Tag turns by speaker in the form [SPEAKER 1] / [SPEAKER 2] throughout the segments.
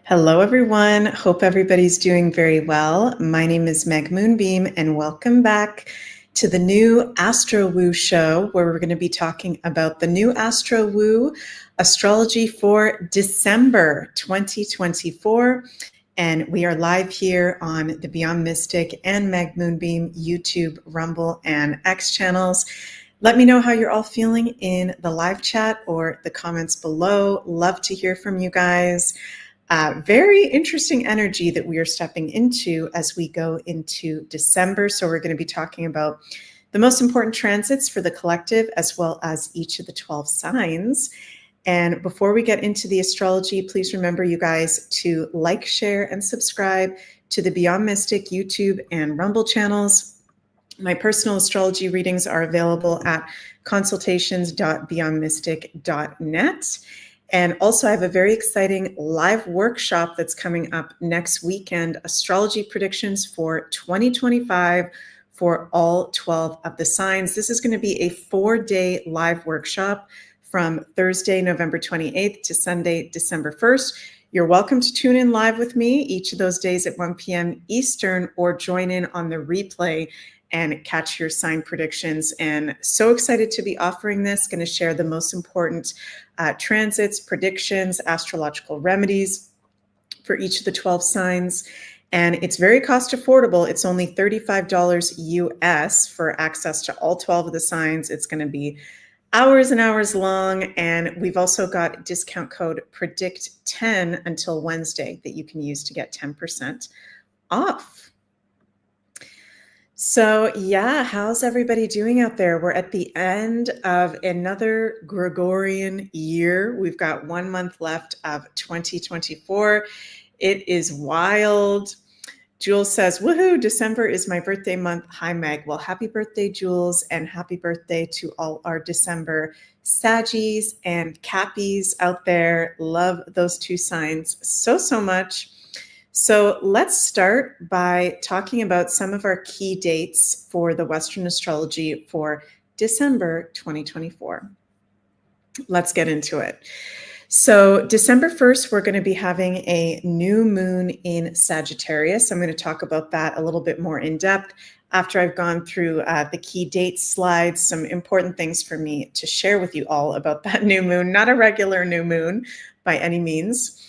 [SPEAKER 1] Hello, everyone. Hope everybody's doing very well. My name is Meg Moonbeam, and welcome back to the new Astro Woo show, where we're going to be talking about the new Astro Woo astrology for December 2024. And we are live here on the Beyond Mystic and Meg Moonbeam YouTube, Rumble, and X channels. Let me know how you're all feeling in the live chat or the comments below. Love to hear from you guys. Very interesting energy that we are stepping into as we go into December. So we're going to be talking about the most important transits for the collective, as well as each of the 12 signs. And before we get into the astrology, please remember, you guys, to like, share, and subscribe to the Beyond Mystic YouTube and Rumble channels. My personal astrology readings are available at consultations.beyondmystic.net. And also, I have a very exciting live workshop that's coming up next weekend, astrology predictions for 2025 for all 12 of the signs. This is going to be a 4-day live workshop from Thursday, November 28th to Sunday, December 1st. You're welcome to tune in live with me each of those days at 1 p.m. Eastern, or join in on the replay and catch your sign predictions. And so excited to be offering this. Going to share the most important transits, predictions, astrological remedies for each of the 12 signs. And it's very cost affordable. It's only $35 US for access to all 12 of the signs. It's going to be hours and hours long. And we've also got discount code PREDICT10 until Wednesday that you can use to get 10% off. So yeah, how's everybody doing out there? We're at the end of another Gregorian year. We've got 1 month left of 2024. It is wild. Jules says, woohoo, December is my birthday month. Hi, Meg. Well, happy birthday, Jules, and happy birthday to all our December Saggies and Cappies out there. Love those two signs so much. So let's start by talking about some of our key dates for the Western astrology for December 2024. Let's get into it. So December 1st, we're going to be having a new moon in Sagittarius. I'm going to talk about that a little bit more in depth after I've gone through the key date slides, some important things for me to share with you all about that new moon, not a regular new moon by any means.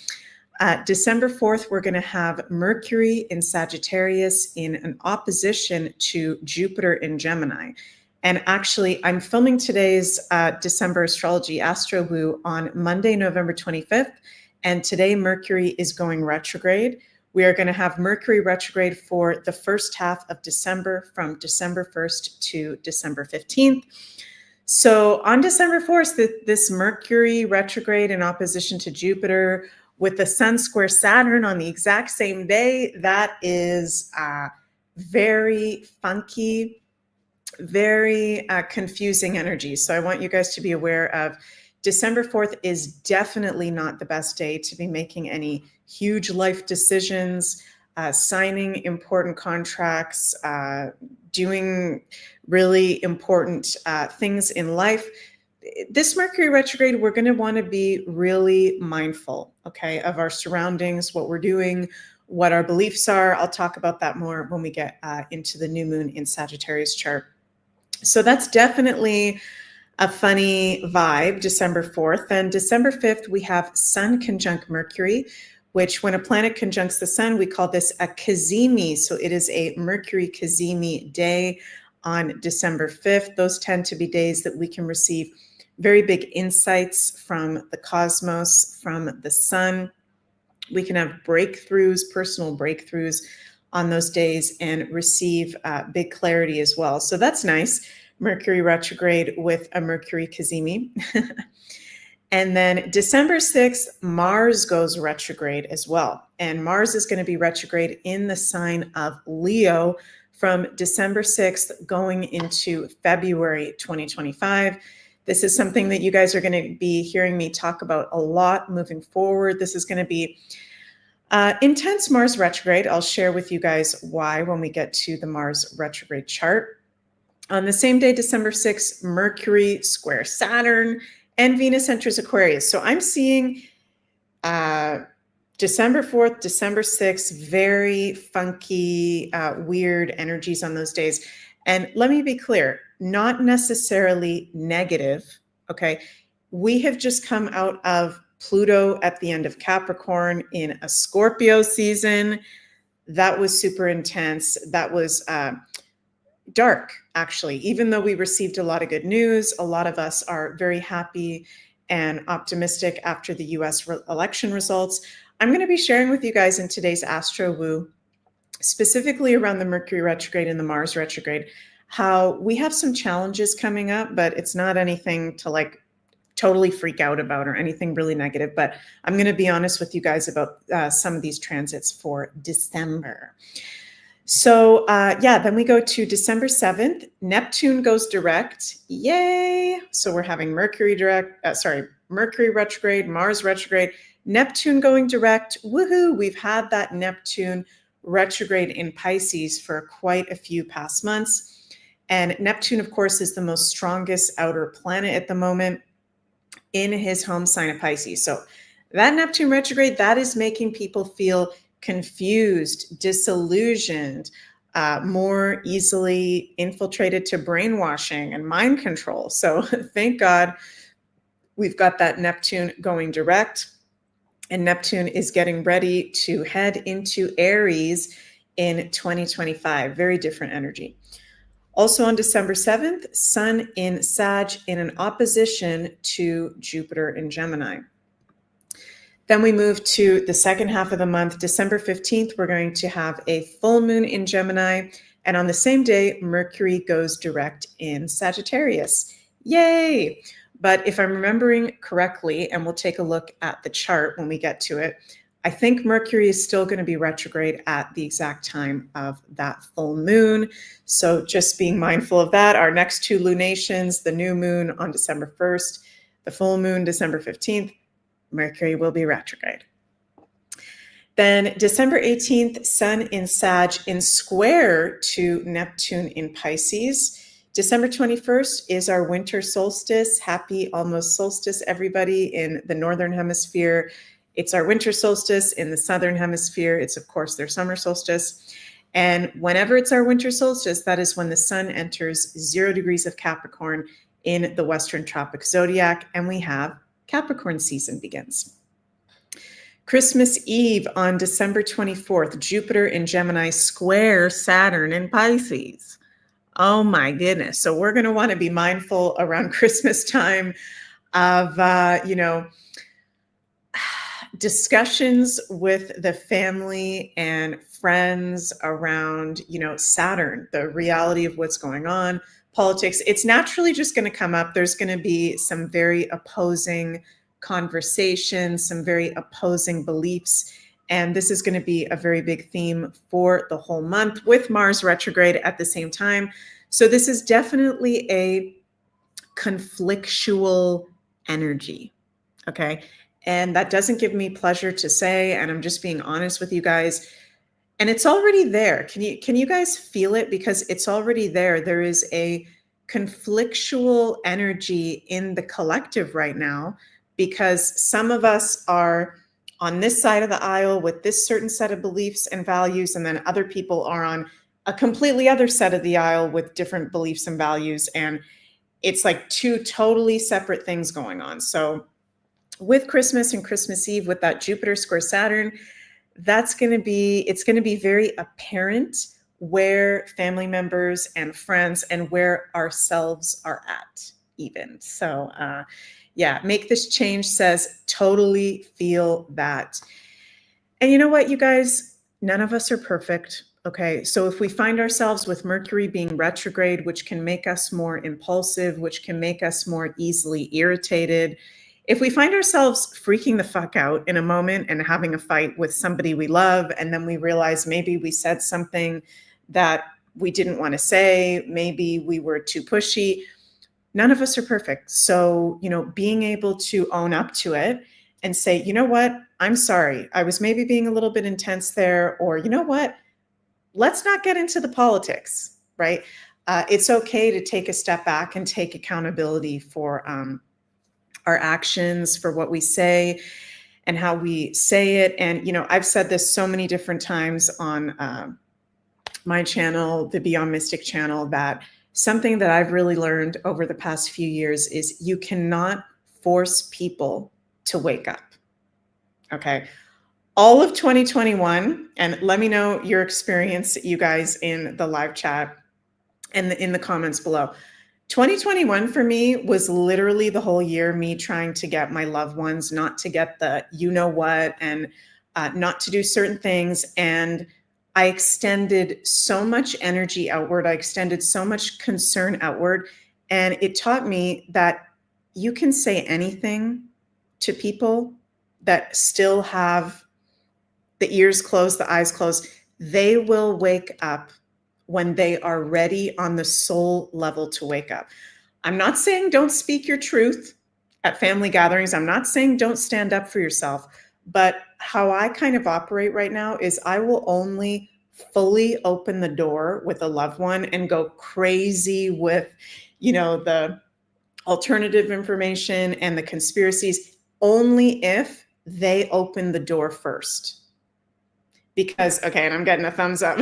[SPEAKER 1] December 4th, we're going to have Mercury in Sagittarius in an opposition to Jupiter in Gemini. And actually, I'm filming today's December astrology Astro Woo on Monday, November 25th. And today, Mercury is going retrograde. We are going to have Mercury retrograde for the first half of December, from December 1st to December 15th. So on December 4th, this Mercury retrograde in opposition to Jupiter, with the Sun square Saturn on the exact same day, that is very funky, very confusing energy. So I want you guys to be aware of December 4th is definitely not the best day to be making any huge life decisions, signing important contracts, doing really important things in life. This Mercury retrograde, we're going to want to be really mindful, okay, of our surroundings, what we're doing, what our beliefs are. I'll talk about that more when we get into the new moon in Sagittarius chart. So that's definitely a funny vibe, December 4th. And December 5th, we have Sun conjunct Mercury, which when a planet conjuncts the Sun, we call this a cazimi. So it is a Mercury cazimi day on December 5th. Those tend to be days that we can receive very big insights from the cosmos, from the Sun. We can have breakthroughs, personal breakthroughs on those days, and receive big clarity as well. So that's nice. Mercury retrograde with a Mercury cazimi. And then December 6th, Mars goes retrograde as well. And Mars is going to be retrograde in the sign of Leo from December 6th going into February 2025. This is something that you guys are going to be hearing me talk about a lot moving forward. This is going to be intense Mars retrograde. I'll share with you guys why when we get to the Mars retrograde chart. On the same day, December 6th, Mercury square Saturn and Venus enters Aquarius. So I'm seeing December December 4th, December 6th, very funky, weird energies on those days. And let me be clear, not necessarily negative, okay? We have just come out of Pluto at the end of Capricorn in a Scorpio season. That was super intense. That was dark, actually. Even though we received a lot of good news, a lot of us are very happy and optimistic after the US election results. I'm going to be sharing with you guys in today's Astro Woo, specifically around the Mercury retrograde and the Mars retrograde, how we have some challenges coming up, but it's not anything to like totally freak out about or anything really negative. But I'm going to be honest with you guys about some of these transits for December. So yeah, then we go to December 7th. Neptune goes direct. Yay! So we're having Mercury retrograde, Mars retrograde, Neptune going direct. Woohoo! We've had that Neptune retrograde in Pisces for quite a few past months. And Neptune, of course, is the most strongest outer planet at the moment in his home sign of Pisces. So that Neptune retrograde, that is making people feel confused, disillusioned, more easily infiltrated to brainwashing and mind control. So thank God we've got that Neptune going direct, and Neptune is getting ready to head into Aries in 2025. Very different energy. Also on December 7th, Sun in Sag in an opposition to Jupiter in Gemini. Then we move to the second half of the month, December 15th, we're going to have a full moon in Gemini. And on the same day, Mercury goes direct in Sagittarius. Yay! But if I'm remembering correctly, and we'll take a look at the chart when we get to it, I think Mercury is still going to be retrograde at the exact time of that full moon. So just being mindful of that. Our next two lunations, the new moon on December 1st, the full moon December 15th, Mercury will be retrograde. Then December 18th, Sun in Sag in square to Neptune in Pisces. December 21st is our winter solstice. Happy almost solstice, everybody in the Northern Hemisphere. It's our winter solstice. In the Southern Hemisphere, it's of course their summer solstice. And whenever it's our winter solstice, that is when the sun enters 0 degrees of Capricorn in the Western Tropic Zodiac, and we have Capricorn season begins. Christmas Eve on December 24th, Jupiter in Gemini square Saturn in Pisces. Oh my goodness. So we're going to want to be mindful around Christmas time of, discussions with the family and friends around, Saturn, the reality of what's going on, politics. It's naturally just going to come up. There's going to be some very opposing conversations, some very opposing beliefs. And this is going to be a very big theme for the whole month with Mars retrograde at the same time. So this is definitely a conflictual energy. Okay. And that doesn't give me pleasure to say, and I'm just being honest with you guys. And it's already there. Can you guys feel it? Because it's already there. There is a conflictual energy in the collective right now, because some of us are on this side of the aisle with this certain set of beliefs and values, and then other people are on a completely other set of the aisle with different beliefs and values. And it's like two totally separate things going on. So with Christmas and Christmas Eve, with that Jupiter square Saturn, it's going to be very apparent where family members and friends and where ourselves are at even. So yeah, Make This Change says totally feel that. And you know what, you guys, none of us are perfect. Okay, so if we find ourselves with Mercury being retrograde, which can make us more impulsive, which can make us more easily irritated, if we find ourselves freaking the fuck out in a moment and having a fight with somebody we love, and then we realize maybe we said something that we didn't want to say, maybe we were too pushy, none of us are perfect. So, being able to own up to it and say, you know what, I'm sorry, I was maybe being a little bit intense there, or you know what, let's not get into the politics, right? It's okay to take a step back and take accountability for our actions, for what we say. and how we say it. And, I've said this so many different times on my channel, the Beyond Mystic channel, that something that I've really learned over the past few years is you cannot force people to wake up. Okay. All of 2021, and let me know your experience, you guys, in the live chat and in the comments below. 2021 for me was literally the whole year me trying to get my loved ones not to get the you know what, and not to do certain things. And I extended so much energy outward. I extended so much concern outward. And it taught me that you can say anything to people that still have the ears closed, the eyes closed. They will wake up when they are ready on the soul level to wake up. I'm not saying don't speak your truth at family gatherings. I'm not saying don't stand up for yourself. But how I kind of operate right now is I will only fully open the door with a loved one and go crazy with, the alternative information and the conspiracies only if they open the door first. Because, okay, and I'm getting a thumbs up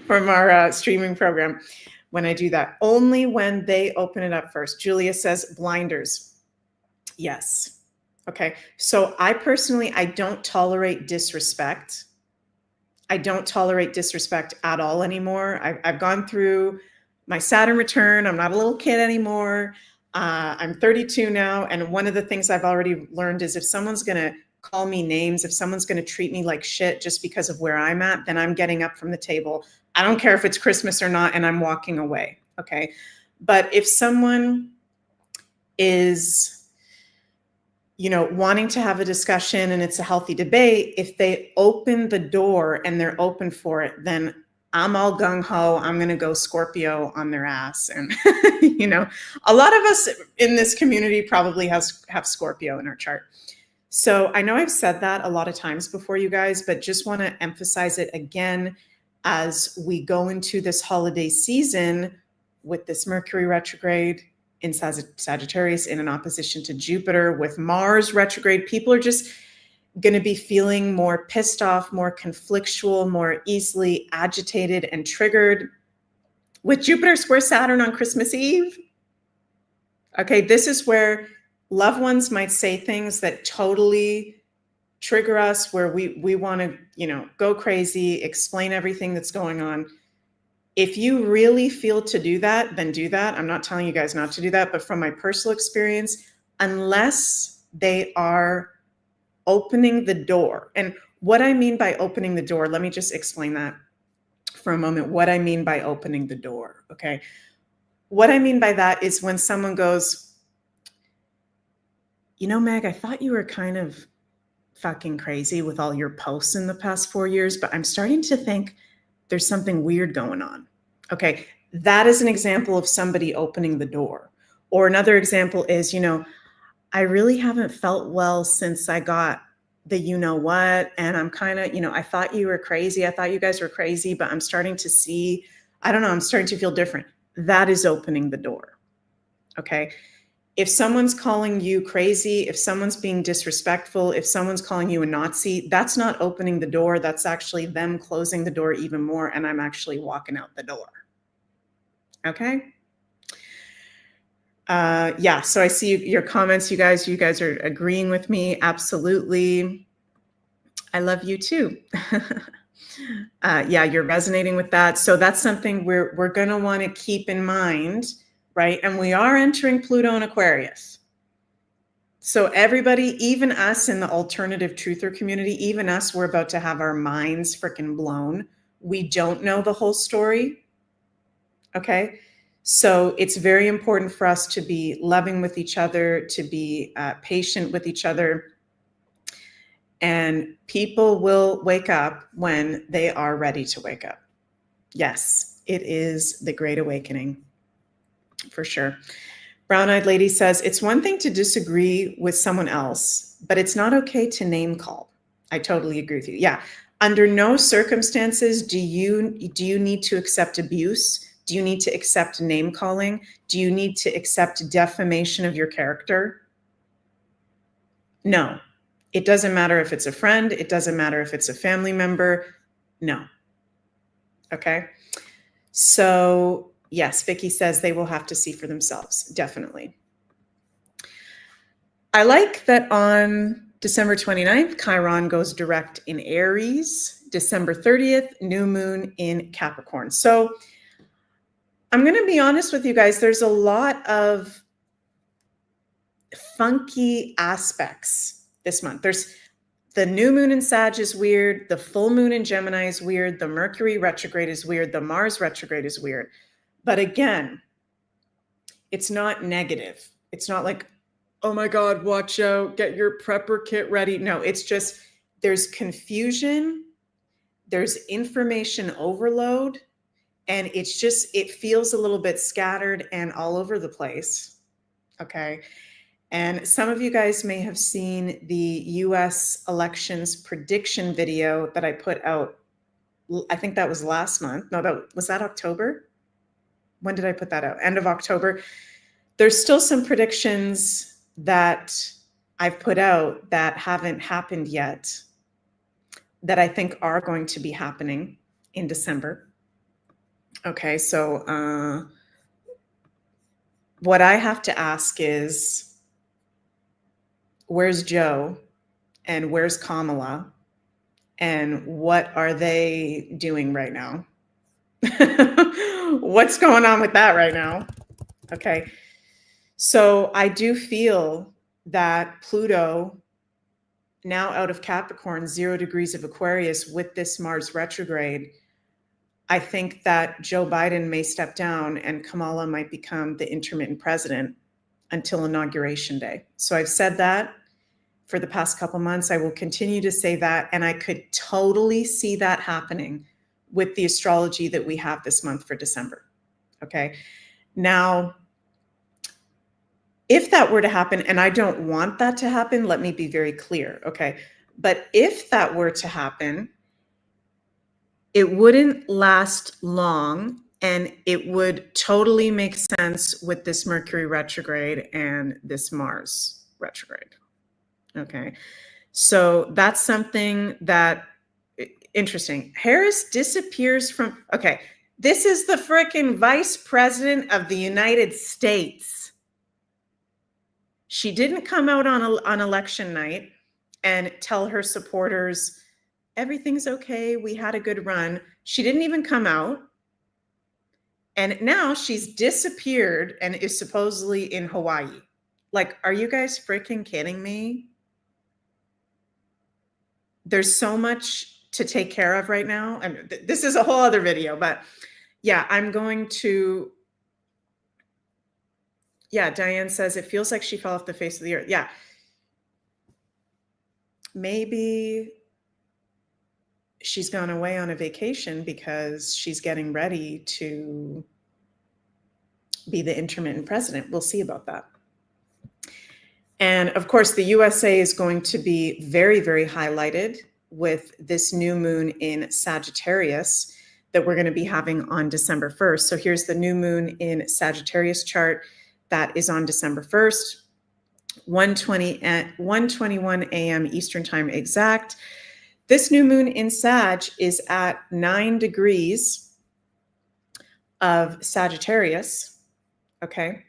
[SPEAKER 1] from our streaming program when I do that. Only when they open it up first. Julia says blinders. Yes. Okay. So I personally, I don't tolerate disrespect. I don't tolerate disrespect at all anymore. I've gone through my Saturn return. I'm not a little kid anymore. I'm 32 now. And one of the things I've already learned is if someone's going to call me names, if someone's going to treat me like shit just because of where I'm at, then I'm getting up from the table. I don't care if it's Christmas or not, and I'm walking away. Okay. But if someone is, wanting to have a discussion and it's a healthy debate, if they open the door and they're open for it, then I'm all gung-ho. I'm going to go Scorpio on their ass. And, a lot of us in this community probably have Scorpio in our chart. So I know I've said that a lot of times before, you guys, but just want to emphasize it again as we go into this holiday season with this Mercury retrograde in Sagittarius in an opposition to Jupiter, with Mars retrograde. People are just going to be feeling more pissed off, more conflictual, more easily agitated and triggered. With Jupiter square Saturn on Christmas Eve, okay, this is where loved ones might say things that totally trigger us, where we want to, go crazy, explain everything that's going on. If you really feel to do that, then do that. I'm not telling you guys not to do that, but from my personal experience, unless they are opening the door. And what I mean by opening the door, let me just explain that for a moment. What I mean by opening the door, okay? What I mean by that is when someone goes, Meg, I thought you were kind of fucking crazy with all your posts in the past 4 years, but I'm starting to think there's something weird going on. Okay, that is an example of somebody opening the door. Or another example is, I really haven't felt well since I got the you know what, and I'm kind of, I thought you were crazy. I thought you guys were crazy, but I'm starting to see, I don't know, I'm starting to feel different. That is opening the door. Okay. If someone's calling you crazy, if someone's being disrespectful, if someone's calling you a Nazi, that's not opening the door. That's actually them closing the door even more, and I'm actually walking out the door. Okay? Yeah, so I see your comments, you guys. You guys are agreeing with me. Absolutely. I love you too. Yeah, you're resonating with that. So that's something we're going to want to keep in mind. Right? And we are entering Pluto in Aquarius. So everybody, even us in the alternative truther community, even us, we're about to have our minds freaking blown. We don't know the whole story. Okay. So it's very important for us to be loving with each other, to be patient with each other. And people will wake up when they are ready to wake up. Yes, it is the Great Awakening. For sure. Brown-eyed lady says, it's one thing to disagree with someone else, but it's not okay to name call. I totally agree with you. Yeah. Under no circumstances do you need to accept abuse. Do you need to accept name calling? Do you need to accept defamation of your character? No. It doesn't matter if it's a friend. It doesn't matter if it's a family member. No. Okay. So yes, Vicky says they will have to see for themselves. Definitely. I like that on December 29th, Chiron goes direct in Aries. December 30th, new moon in Capricorn. So I'm going to be honest with you guys. There's a lot of funky aspects this month. There's the new moon in Sag is weird. The full moon in Gemini is weird. The Mercury retrograde is weird. The Mars retrograde is weird. But again, it's not negative. It's not like, oh my God, watch out, get your prepper kit ready. No, it's just there's confusion, there's information overload, and it's just, it feels a little bit scattered and all over the place. Okay. And some of you guys may have seen the US elections prediction video that I put out. I think that was last month. No, was that October? When did I put that out? End of October. There's still some predictions that I've put out that haven't happened yet that I think are going to be happening in December. Okay, so what I have to ask is, where's Joe and where's Kamala and what are they doing right now? What's going on with that right now? Okay. So I do feel that Pluto, now out of Capricorn, 0 degrees of Aquarius with this Mars retrograde, I think that Joe Biden may step down and Kamala might become the intermittent president until Inauguration Day. So I've said that for the past couple months. I will continue to say that. And I could totally see that happening with the astrology that we have this month for December. Okay. Now, if that were to happen, and I don't want that to happen, let me be very clear, okay? But if that were to happen, it wouldn't last long, and it would totally make sense with this Mercury retrograde and this Mars retrograde, okay? So that's something that, interesting. Harris disappears from, okay, this is the frickin' Vice President of the United States. She didn't come out on election night and tell her supporters, everything's okay, we had a good run. She didn't even come out. And now she's disappeared and is supposedly in Hawaii. Like, are you guys freaking kidding me? There's so much to take care of right now. And this is a whole other video, but yeah, I'm going to, yeah, Diane says, it feels like she fell off the face of the earth. Yeah. Maybe she's gone away on a vacation because she's getting ready to be the intermittent president. We'll see about that. And of course, the USA is going to be very, very highlighted with this new moon in Sagittarius that we're going to be having on December 1st. So here's the new moon in Sagittarius chart. That is on December 1st, 1:20 at 1:21 a.m. Eastern time exact. This new moon in Sag is at 9 degrees of Sagittarius, okay?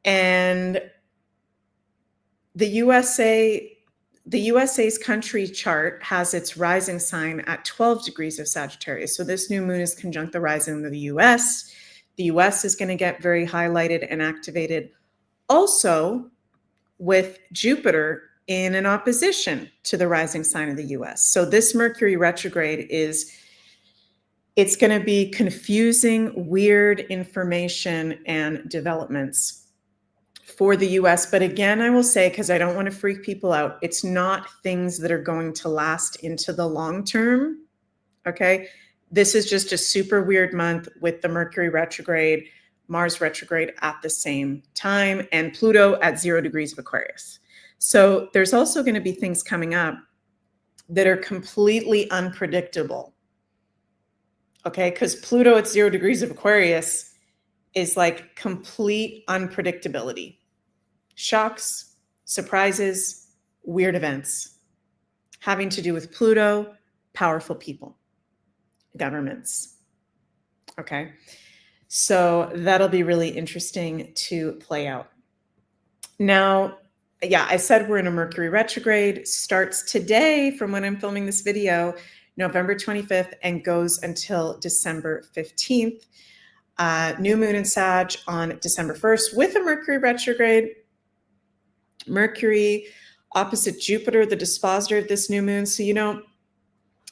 [SPEAKER 1] And the USA's country chart has its rising sign at 12 degrees of Sagittarius. So this new moon is conjunct the rising of the US. The US is going to get very highlighted and activated also with Jupiter in an opposition to the rising sign of the US. So this Mercury retrograde it's going to be confusing, weird information and developments for the US. But again, I will say, because I don't want to freak people out, it's not things that are going to last into the long term, okay? This is just a super weird month with the Mercury retrograde, Mars retrograde at the same time, and Pluto at 0 degrees of Aquarius. So there's also going to be things coming up that are completely unpredictable, okay? Because Pluto at 0 degrees of Aquarius is like complete unpredictability. Shocks, surprises, weird events, having to do with Pluto, powerful people, governments. Okay. So that'll be really interesting to play out. Now, yeah, I said we're in a Mercury retrograde, starts today from when I'm filming this video, November 25th, and goes until December 15th. New moon in Sag on December 1st with a Mercury retrograde. Mercury opposite Jupiter, the dispositor of this new moon. So,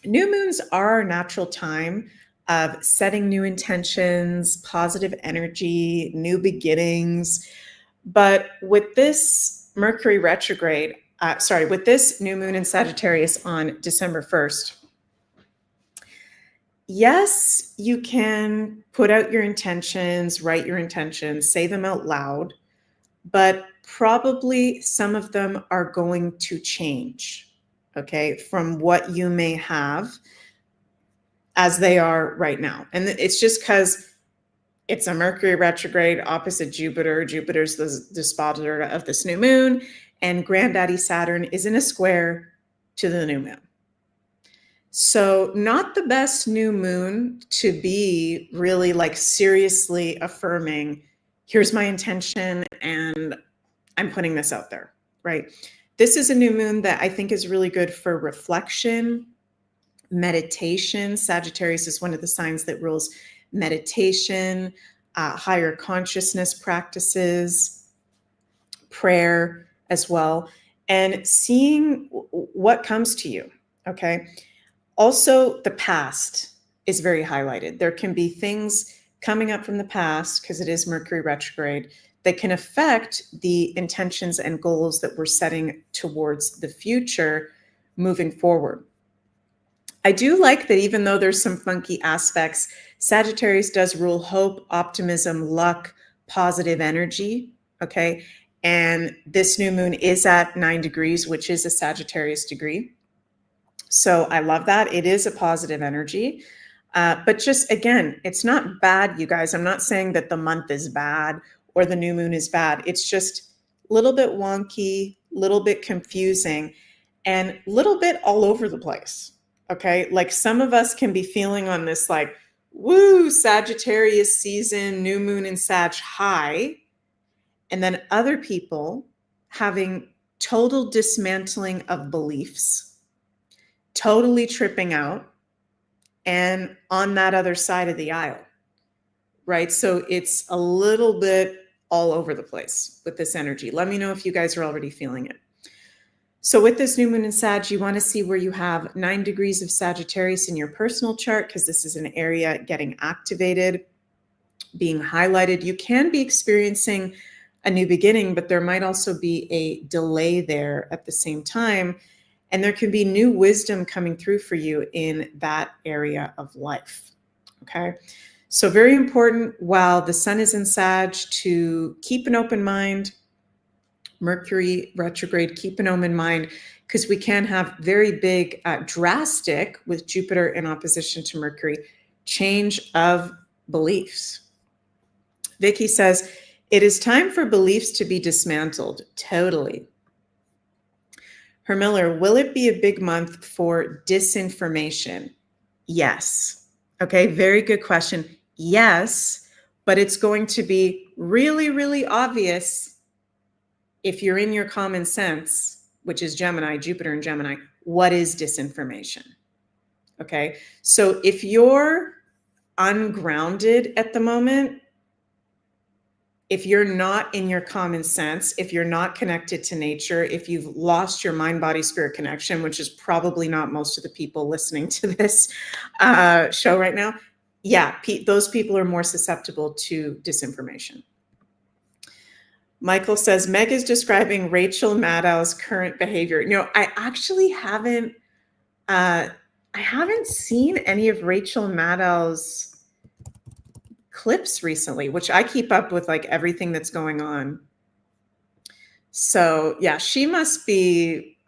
[SPEAKER 1] new moons are our natural time of setting new intentions, positive energy, new beginnings. But with this Mercury retrograde, with this new moon in Sagittarius on December 1st, yes, you can put out your intentions, write your intentions, say them out loud, but probably some of them are going to change, okay, from what you may have as they are right now. And it's just because it's a Mercury retrograde opposite Jupiter. Jupiter's the dispositor of this new moon, and Granddaddy Saturn is in a square to the new moon. So not the best new moon to be really like seriously affirming, here's my intention and I'm putting this out there, right? This is a new moon that I think is really good for reflection, meditation. Sagittarius is one of the signs that rules meditation, higher consciousness practices, prayer as well, and seeing what comes to you, okay? Also, the past is very highlighted. There can be things coming up from the past, because it is Mercury retrograde, that can affect the intentions and goals that we're setting towards the future moving forward. I do like that even though there's some funky aspects, Sagittarius does rule hope, optimism, luck, positive energy, okay? And this new moon is at 9 degrees, which is a Sagittarius degree. So I love that. It is a positive energy. But just, again, it's not bad, you guys. I'm not saying that the month is bad or the new moon is bad. It's just a little bit wonky, a little bit confusing, and a little bit all over the place. Okay, like some of us can be feeling on this like, woo, Sagittarius season, new moon in Sag high. And then other people having total dismantling of beliefs, totally tripping out, and on that other side of the aisle, right? So it's a little bit all over the place with this energy. Let me know if you guys are already feeling it. So with this new moon in Sag, you want to see where you have 9 degrees of Sagittarius in your personal chart, because this is an area getting activated, being highlighted. You can be experiencing a new beginning, but there might also be a delay there at the same time. And there can be new wisdom coming through for you in that area of life, okay? So very important while the sun is in Sag to keep an open mind. Mercury retrograde, keep an open mind, because we can have very big, drastic, with Jupiter in opposition to Mercury, change of beliefs. Vicky says, it is time for beliefs to be dismantled. Totally. Hermiller, will it be a big month for disinformation? Yes. Okay, very good question. Yes, but it's going to be really, really obvious if you're in your common sense, which is Gemini, Jupiter and Gemini. What is disinformation? Okay, so if you're ungrounded at the moment, if you're not in your common sense, if you're not connected to nature, if you've lost your mind, body, spirit connection, which is probably not most of the people listening to this show right now, yeah, those people are more susceptible to disinformation. Michael says, Meg is describing Rachel Maddow's current behavior. No, I actually haven't seen any of Rachel Maddow's clips recently, which I keep up with like everything that's going on. So yeah, she must be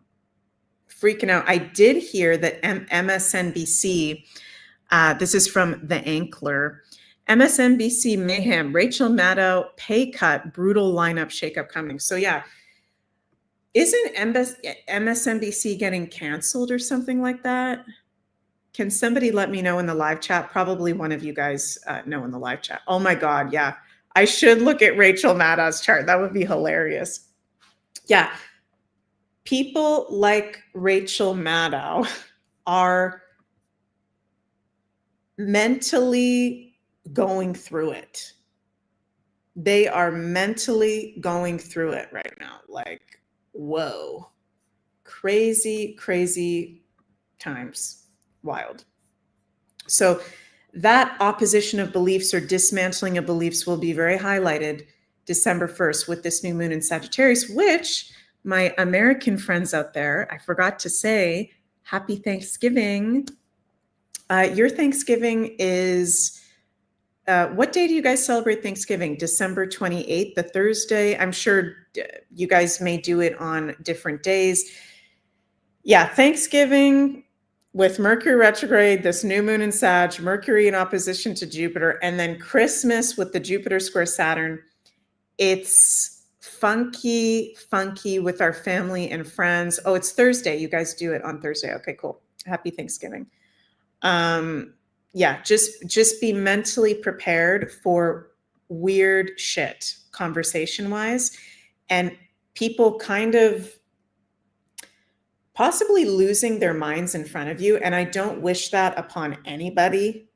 [SPEAKER 1] freaking out. I did hear that MSNBC, this is from The Ankler, MSNBC mayhem, Rachel Maddow pay cut, brutal lineup shakeup coming. So yeah, Isn't MSNBC getting canceled or something like that? Can somebody let me know in the live chat? Probably one of you guys know in the live chat. Oh my God, yeah. I should look at Rachel Maddow's chart. That would be hilarious. Yeah. People like Rachel Maddow are mentally going through it. They are mentally going through it right now. Like, whoa. Crazy, crazy times. Wild. So that opposition of beliefs or dismantling of beliefs will be very highlighted December 1st with this new moon in Sagittarius, which my American friends out there, I forgot to say, happy Thanksgiving. Your Thanksgiving is, what day do you guys celebrate Thanksgiving? December 28th, the Thursday. I'm sure you guys may do it on different days. Yeah, Thanksgiving with Mercury retrograde, this new moon in Sag, Mercury in opposition to Jupiter, and then Christmas with the Jupiter square Saturn. It's funky, funky with our family and friends. Oh, it's Thursday. You guys do it on Thursday. Okay, cool. Happy Thanksgiving. Yeah, just be mentally prepared for weird shit conversation-wise, and people kind of possibly losing their minds in front of you. And I don't wish that upon anybody.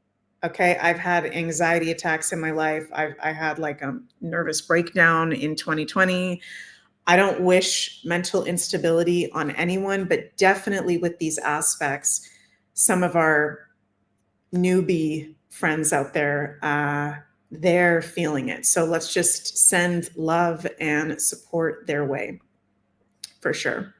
[SPEAKER 1] Okay. I've had anxiety attacks in my life. I had like a nervous breakdown in 2020. I don't wish mental instability on anyone, but definitely with these aspects, some of our newbie friends out there, they're feeling it. So let's just send love and support their way for sure.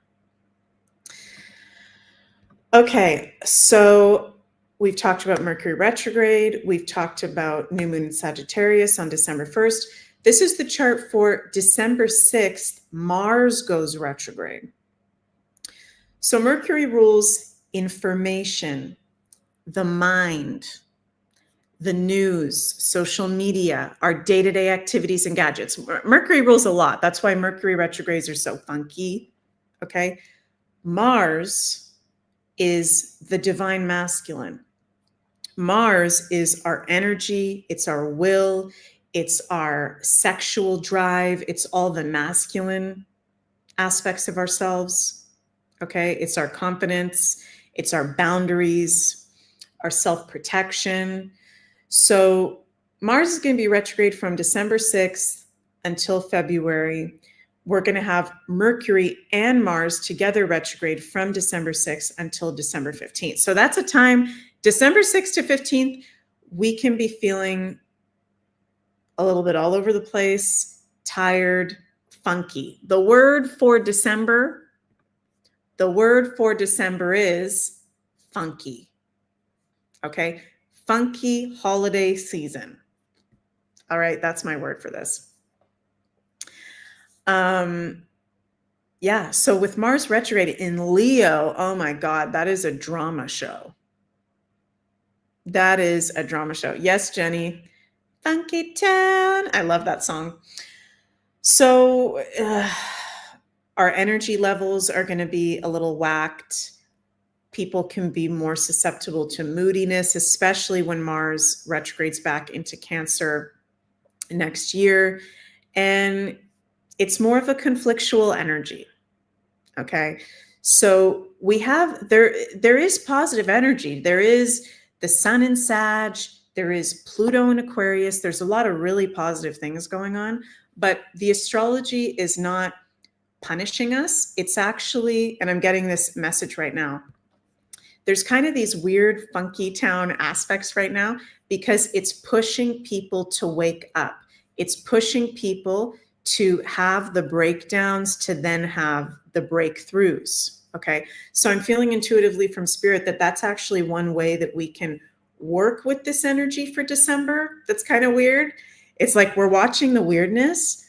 [SPEAKER 1] Okay, so we've talked about Mercury retrograde. We've talked about new moon in Sagittarius on December 1st. This is the chart for December 6th. Mars goes retrograde. So Mercury rules information, the mind, the news, social media, our day-to-day activities and gadgets. Mercury rules a lot. That's why Mercury retrogrades are so funky, okay? Mars is the divine masculine. Mars is our energy, it's our will, it's our sexual drive, it's all the masculine aspects of ourselves, okay? It's our confidence, it's our boundaries, our self-protection. So Mars is going to be retrograde from December 6th until February. We're going to have Mercury and Mars together retrograde from December 6th until December 15th. So that's a time, December 6th to 15th, we can be feeling a little bit all over the place, tired, funky. The word for December is funky. Okay? Funky holiday season. All right, that's my word for this. Yeah, so with Mars retrograde in Leo, oh my God, that is a drama show. That is a drama show. Yes, Jenny. Funky Town. I love that song. So our energy levels are going to be a little whacked. People can be more susceptible to moodiness, especially when Mars retrogrades back into Cancer next year. And it's more of a conflictual energy. Okay. So we have, there is positive energy. There is the sun in Sag, there is Pluto in Aquarius. There's a lot of really positive things going on, but the astrology is not punishing us. It's actually, and I'm getting this message right now, there's kind of these weird funky town aspects right now because it's pushing people to wake up. It's pushing people to have the breakdowns to then have the breakthroughs. Okay. So I'm feeling intuitively from spirit that that's actually one way that we can work with this energy for December. That's kind of weird. It's like we're watching the weirdness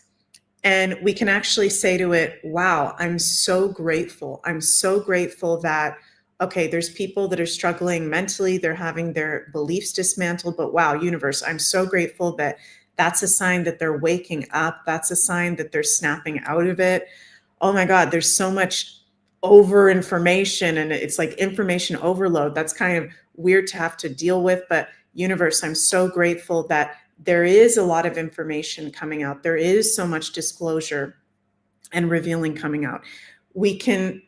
[SPEAKER 1] and we can actually say to it, wow, I'm so grateful. I'm so grateful that, okay, there's people that are struggling mentally. They're having their beliefs dismantled, but wow, universe, I'm so grateful that that's a sign that they're waking up. That's a sign that they're snapping out of it. oh my God, there's so much over information and it's like information overload. That's kind of weird to have to deal with. But universe, I'm so grateful that there is a lot of information coming out. There is so much disclosure and revealing coming out. We can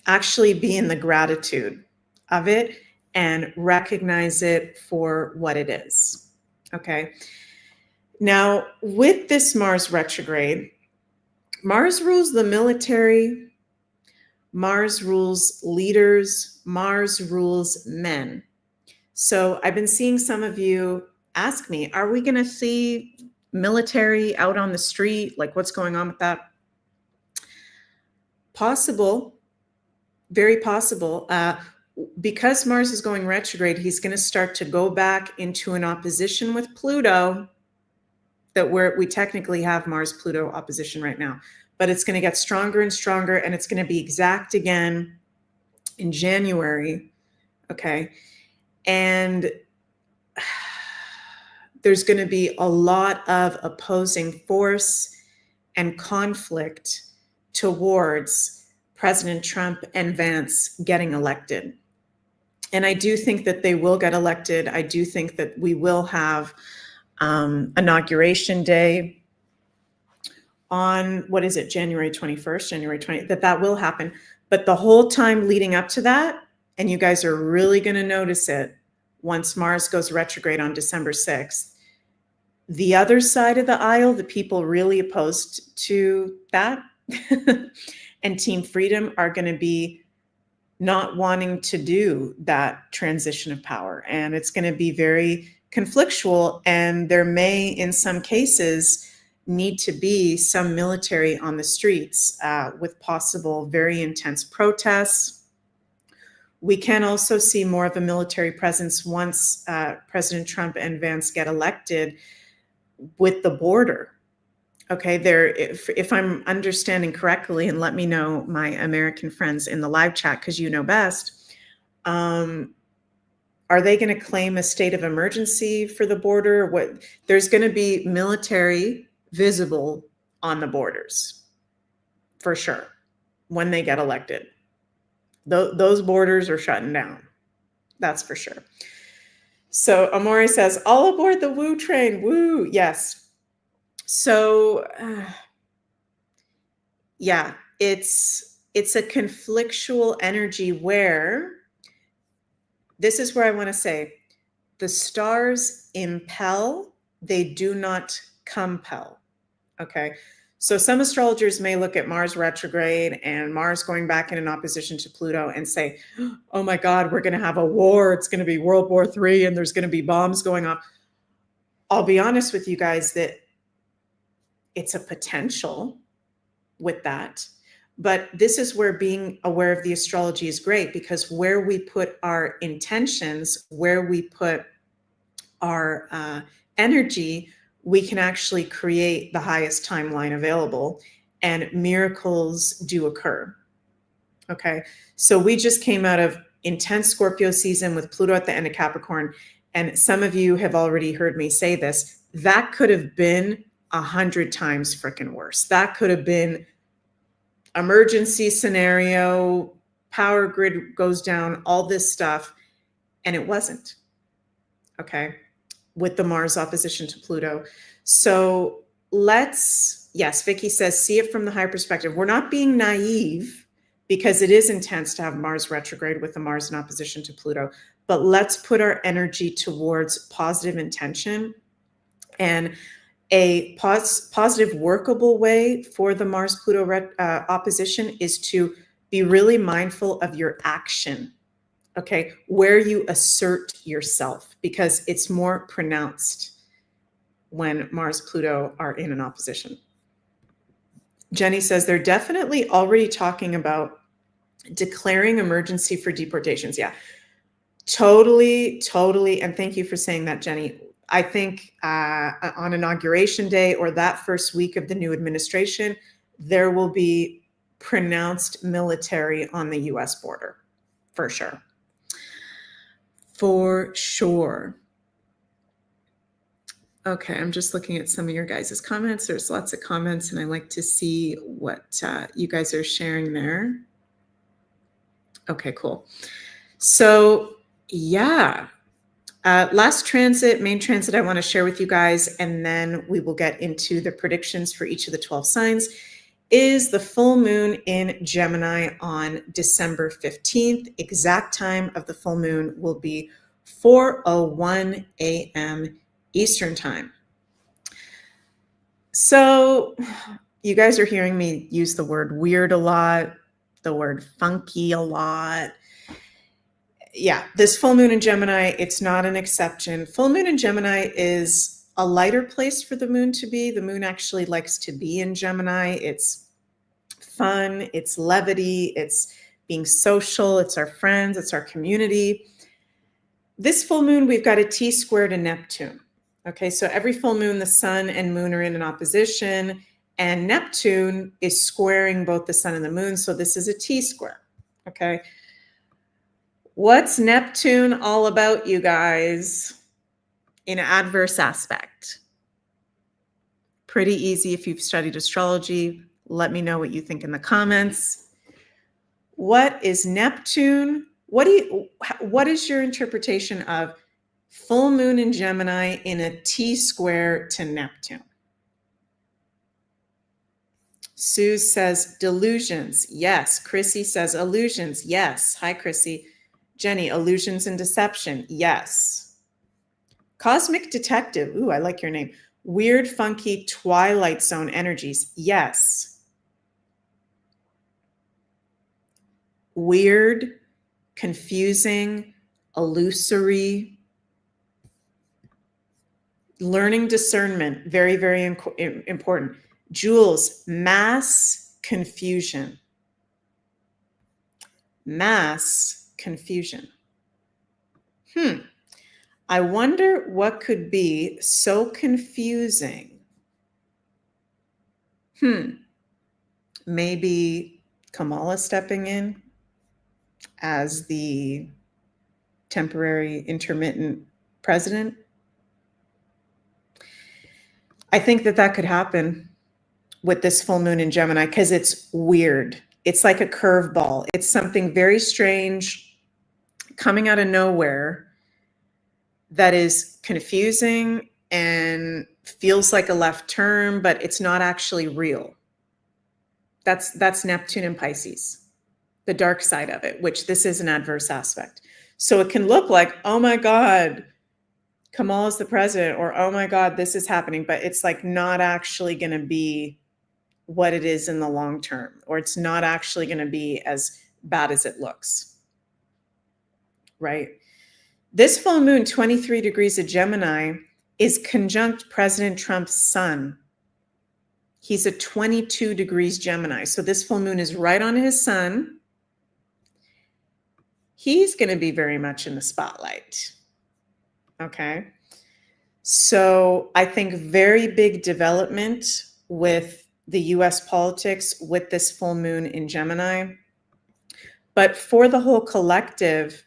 [SPEAKER 1] actually be in the gratitude of it and recognize it for what it is. Okay. Now, with this Mars retrograde, Mars rules the military, Mars rules leaders, Mars rules men. So I've been seeing some of you ask me, are we going to see military out on the street? Like, what's going on with that? Possible, very possible. Because Mars is going retrograde, he's going to start to go back into an opposition with Pluto that we technically have Mars-Pluto opposition right now. But it's going to get stronger and stronger, and it's going to be exact again in January. Okay. And there's going to be a lot of opposing force and conflict towards President Trump and Vance getting elected. And I do think that they will get elected. I do think that we will have inauguration day on, what is it, January 21st, January 20th, that will happen. But the whole time leading up to that, and you guys are really going to notice it once Mars goes retrograde on December 6th, the other side of the aisle, the people really opposed to that and Team Freedom are going to be not wanting to do that transition of power. And it's going to be very conflictual. And there may, in some cases, need to be some military on the streets with possible very intense protests. We can also see more of a military presence once President Trump and Vance get elected with the border. Okay, if I'm understanding correctly, and let me know, my American friends in the live chat, because you know best, are they going to claim a state of emergency for the border? What, there's going to be military visible on the borders, for sure, when they get elected. Those borders are shutting down. That's for sure. So Amori says, all aboard the woo train. Woo. Yes. So, yeah, it's a conflictual energy where this is where I want to say the stars impel, they do not compel. Okay. So some astrologers may look at Mars retrograde and Mars going back in an opposition to Pluto and say, oh my God, we're going to have a war. It's going to be World War III and there's going to be bombs going off. I'll be honest with you guys that it's a potential with that. But this is where being aware of the astrology is great, because where we put our intentions, where we put our energy, we can actually create the highest timeline available, and miracles do occur. Okay. So we just came out of intense Scorpio season with Pluto at the end of Capricorn. And some of you have already heard me say this. That could have been 100 times freaking worse. That could have been emergency scenario, power grid goes down, all this stuff. And it wasn't. Okay. With the Mars opposition to Pluto. So yes, Vicky says, see it from the higher perspective. We're not being naive, because it is intense to have Mars retrograde with the Mars in opposition to Pluto. But let's put our energy towards positive intention. And a positive, workable way for the Mars-Pluto opposition is to be really mindful of your action, okay, where you assert yourself, because it's more pronounced when Mars-Pluto are in an opposition. Jenny says they're definitely already talking about declaring emergency for deportations. Yeah, totally. And thank you for saying that, Jenny. I think on Inauguration Day or that first week of the new administration, there will be pronounced military on the US border, for sure. For sure. Okay, I'm just looking at some of your guys' comments. There's lots of comments, and I like to see what you guys are sharing there. Okay, cool. So, yeah. Last transit, main transit, I want to share with you guys, and then we will get into the predictions for each of the 12 signs, is the full moon in Gemini on December 15th. Exact time of the full moon will be 4:01 a.m. Eastern time. So you guys are hearing me use the word weird a lot, the word funky a lot. Yeah, this full moon in Gemini, it's not an exception. Full moon in Gemini is a lighter place for the moon to be. The moon actually likes to be in Gemini. It's fun, it's levity, it's being social, it's our friends, it's our community. This full moon, we've got a T-square to Neptune. Okay, so every full moon, the sun and moon are in an opposition, and Neptune is squaring both the sun and the moon, so this is a T-square. Okay. What's Neptune all about, you guys? In adverse aspect. Pretty easy if you've studied astrology. Let me know what you think in the comments. What is Neptune? What is your interpretation of full moon in Gemini in a T-square to Neptune? Sue says delusions. Yes. Chrissy says illusions. Yes. Hi, Chrissy. Jenny, illusions and deception. Yes. Cosmic detective. Ooh, I like your name. Weird, funky, twilight zone energies. Yes. Weird, confusing, illusory. Learning discernment. Very, very important. Jules, mass confusion. Mass confusion. I wonder what could be so confusing. Maybe Kamala stepping in as the temporary intermittent president. I think that could happen with this full moon in Gemini because it's weird. It's like a curveball. It's something very strange coming out of nowhere that is confusing and feels like a left turn, but it's not actually real. That's Neptune and Pisces, the dark side of it, which this is an adverse aspect. So it can look like, oh my God, Kamala's the president, or oh my God, this is happening, but it's like not actually going to be what it is in the long term, or it's not actually going to be as bad as it looks, right? This full moon, 23 degrees of Gemini, is conjunct President Trump's sun. He's a 22 degrees Gemini. So this full moon is right on his sun. He's going to be very much in the spotlight. Okay. So I think very big development with the US politics with this full moon in Gemini. But for the whole collective,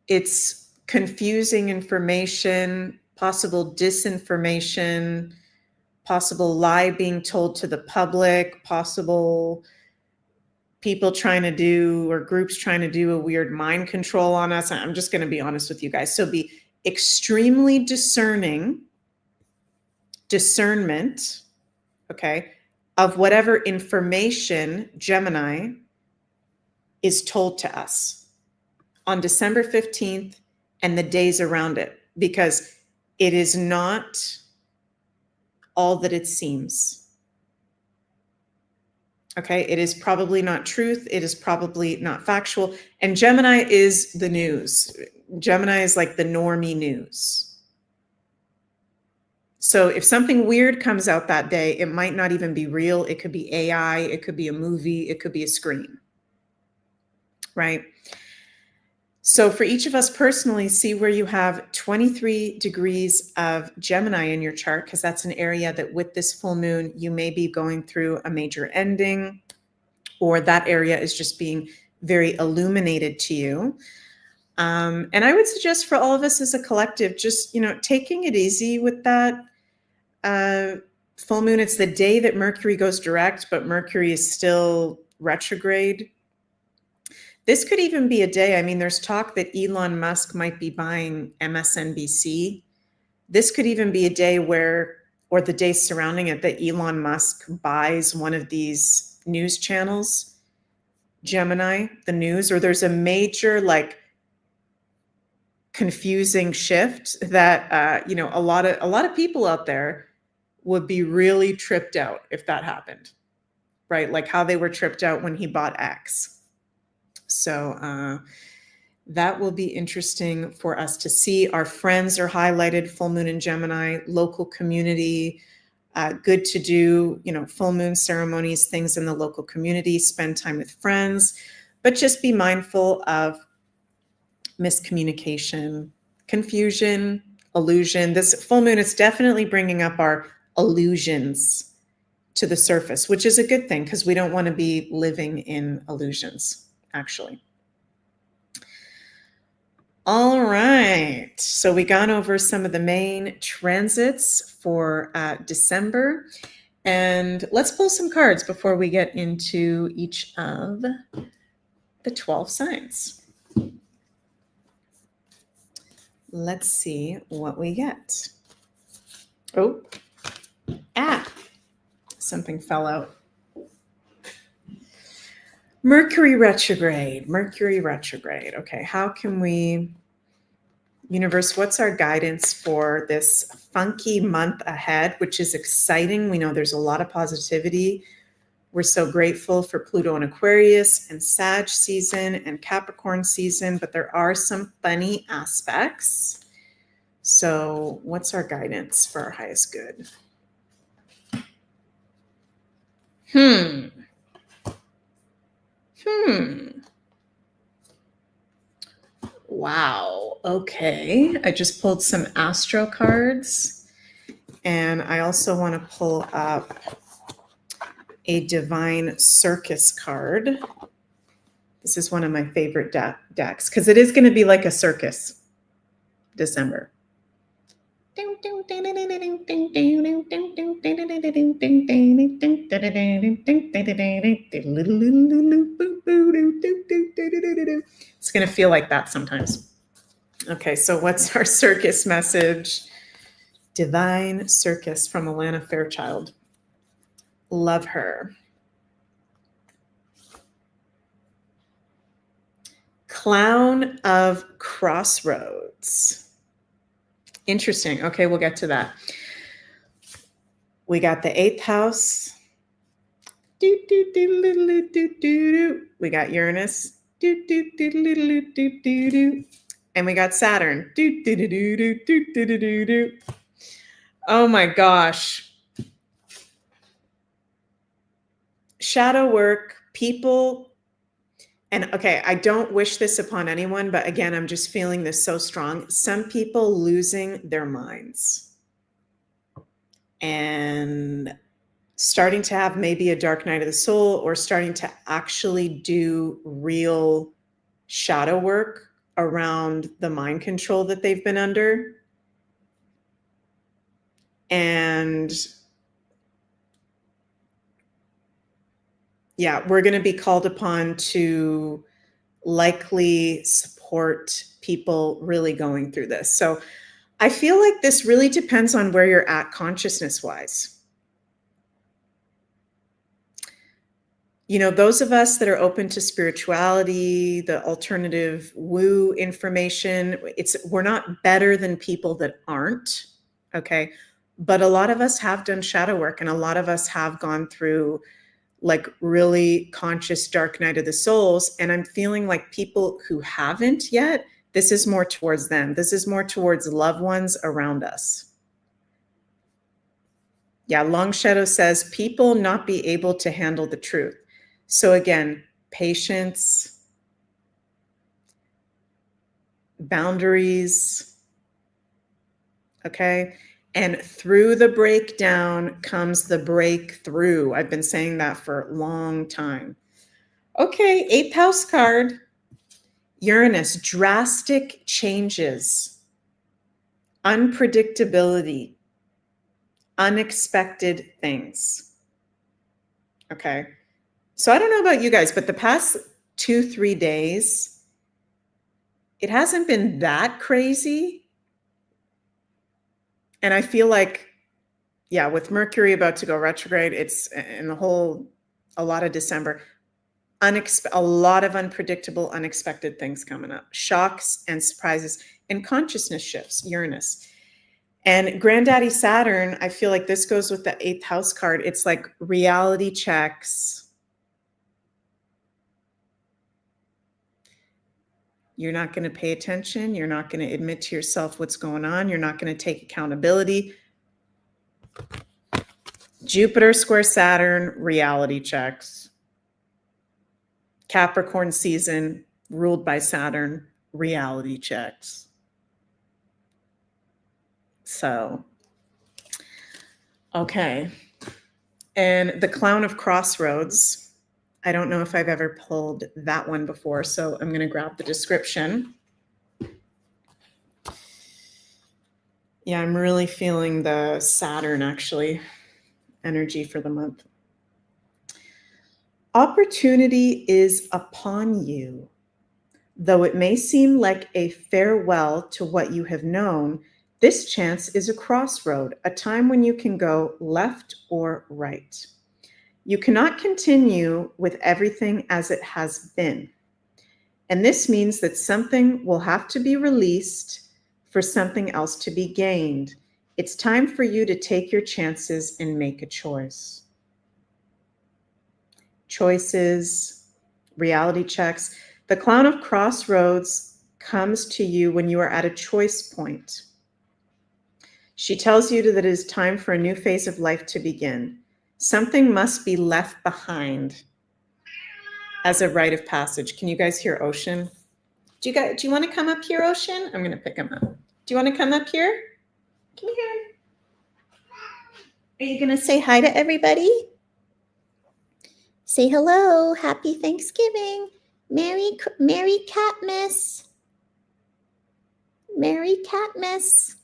[SPEAKER 1] it's confusing information, possible disinformation, possible lie being told to the public, possible people trying to do, or groups trying to do a weird mind control on us. I'm just going to be honest with you guys. So be extremely discerning, discernment, okay, of whatever information Gemini is told to us on December 15th and the days around it, because it is not all that it seems. Okay, it is probably not truth. It is probably not factual. And Gemini is the news. Gemini is like the normie news. So if something weird comes out that day, it might not even be real. It could be AI. It could be a movie. It could be a screen. Right? So for each of us personally, see where you have 23 degrees of Gemini in your chart, because that's an area that with this full moon, you may be going through a major ending, or that area is just being very illuminated to you. And I would suggest for all of us as a collective, just, taking it easy with that full moon. It's the day that Mercury goes direct, but Mercury is still retrograde. This could even be a day. I mean, there's talk that Elon Musk might be buying MSNBC. This could even be a day or the day surrounding it, that Elon Musk buys one of these news channels, Gemini, the news, or there's a major confusing shift that a lot of people out there would be really tripped out if that happened, right? Like how they were tripped out when he bought X. So that will be interesting for us to see. Our friends are highlighted, full moon in Gemini, local community, good to do, full moon ceremonies, things in the local community, spend time with friends, but just be mindful of miscommunication, confusion, illusion. This full moon is definitely bringing up our illusions to the surface, which is a good thing because we don't want to be living in illusions, actually. All right, so we gone over some of the main transits for December, and let's pull some cards before we get into each of the 12 signs. Let's see what we get. Oh, something fell out. Mercury retrograde. Okay, how can we, universe, what's our guidance for this funky month ahead, which is exciting? We know there's a lot of positivity. We're so grateful for Pluto and Aquarius and Sag season and Capricorn season, but there are some funny aspects. So what's our guidance for our highest good? Wow. Okay. I just pulled some Astro cards, and I also want to pull up a Divine Circus card. This is one of my favorite decks because it is going to be like a circus, December. It's going to feel like that sometimes. Okay, so what's our circus message? Divine Circus from Alana Fairchild. Love her. Clown of Crossroads. Interesting. Okay, we'll get to that. We got the 8th house. We got Uranus. And we got Saturn. Oh my gosh. Shadow work, people. And okay, I don't wish this upon anyone, but again, I'm just feeling this so strong. Some people losing their minds and starting to have maybe a dark night of the soul, or starting to actually do real shadow work around the mind control that they've been under. And yeah, we're going to be called upon to likely support people really going through this. So I feel like this really depends on where you're at consciousness-wise. Those of us that are open to spirituality, the alternative woo information, we're not better than people that aren't, okay? But a lot of us have done shadow work, and a lot of us have gone through really conscious dark night of the souls. And I'm feeling like people who haven't yet, this is more towards them. This is more towards loved ones around us. Yeah, Long Shadow says people not be able to handle the truth. So again, patience, boundaries, okay? And through the breakdown comes the breakthrough. I've been saying that for a long time. Okay, 8th house card. Uranus, drastic changes, unpredictability, unexpected things. Okay. So I don't know about you guys, but the past 2-3 days, it hasn't been that crazy. And I feel like, yeah, with Mercury about to go retrograde, it's in a lot of December, a lot of unpredictable, unexpected things coming up, shocks and surprises and consciousness shifts, Uranus. And Granddaddy Saturn, I feel like this goes with the 8th house card. It's like reality checks. You're not going to pay attention. You're not going to admit to yourself what's going on. You're not going to take accountability. Jupiter square Saturn, reality checks. Capricorn season, ruled by Saturn, reality checks. So, okay. And the Clown of Crossroads, I don't know if I've ever pulled that one before, so I'm going to grab the description. Yeah, I'm really feeling the Saturn, actually, energy for the month. Opportunity is upon you. Though it may seem like a farewell to what you have known, this chance is a crossroad, a time when you can go left or right. You cannot continue with everything as it has been. And this means that something will have to be released for something else to be gained. It's time for you to take your chances and make a choice. Choices, reality checks. The Clown of Crossroads comes to you when you are at a choice point. She tells you that it is time for a new phase of life to begin. Something must be left behind as a rite of passage. Can you guys hear Ocean? Do you want to come up here, Ocean? I'm going to pick him up. Do you want to come up here? Come here. Are you going to say hi to everybody? Say hello. Happy Thanksgiving. Merry Catmas. Merry Catmas.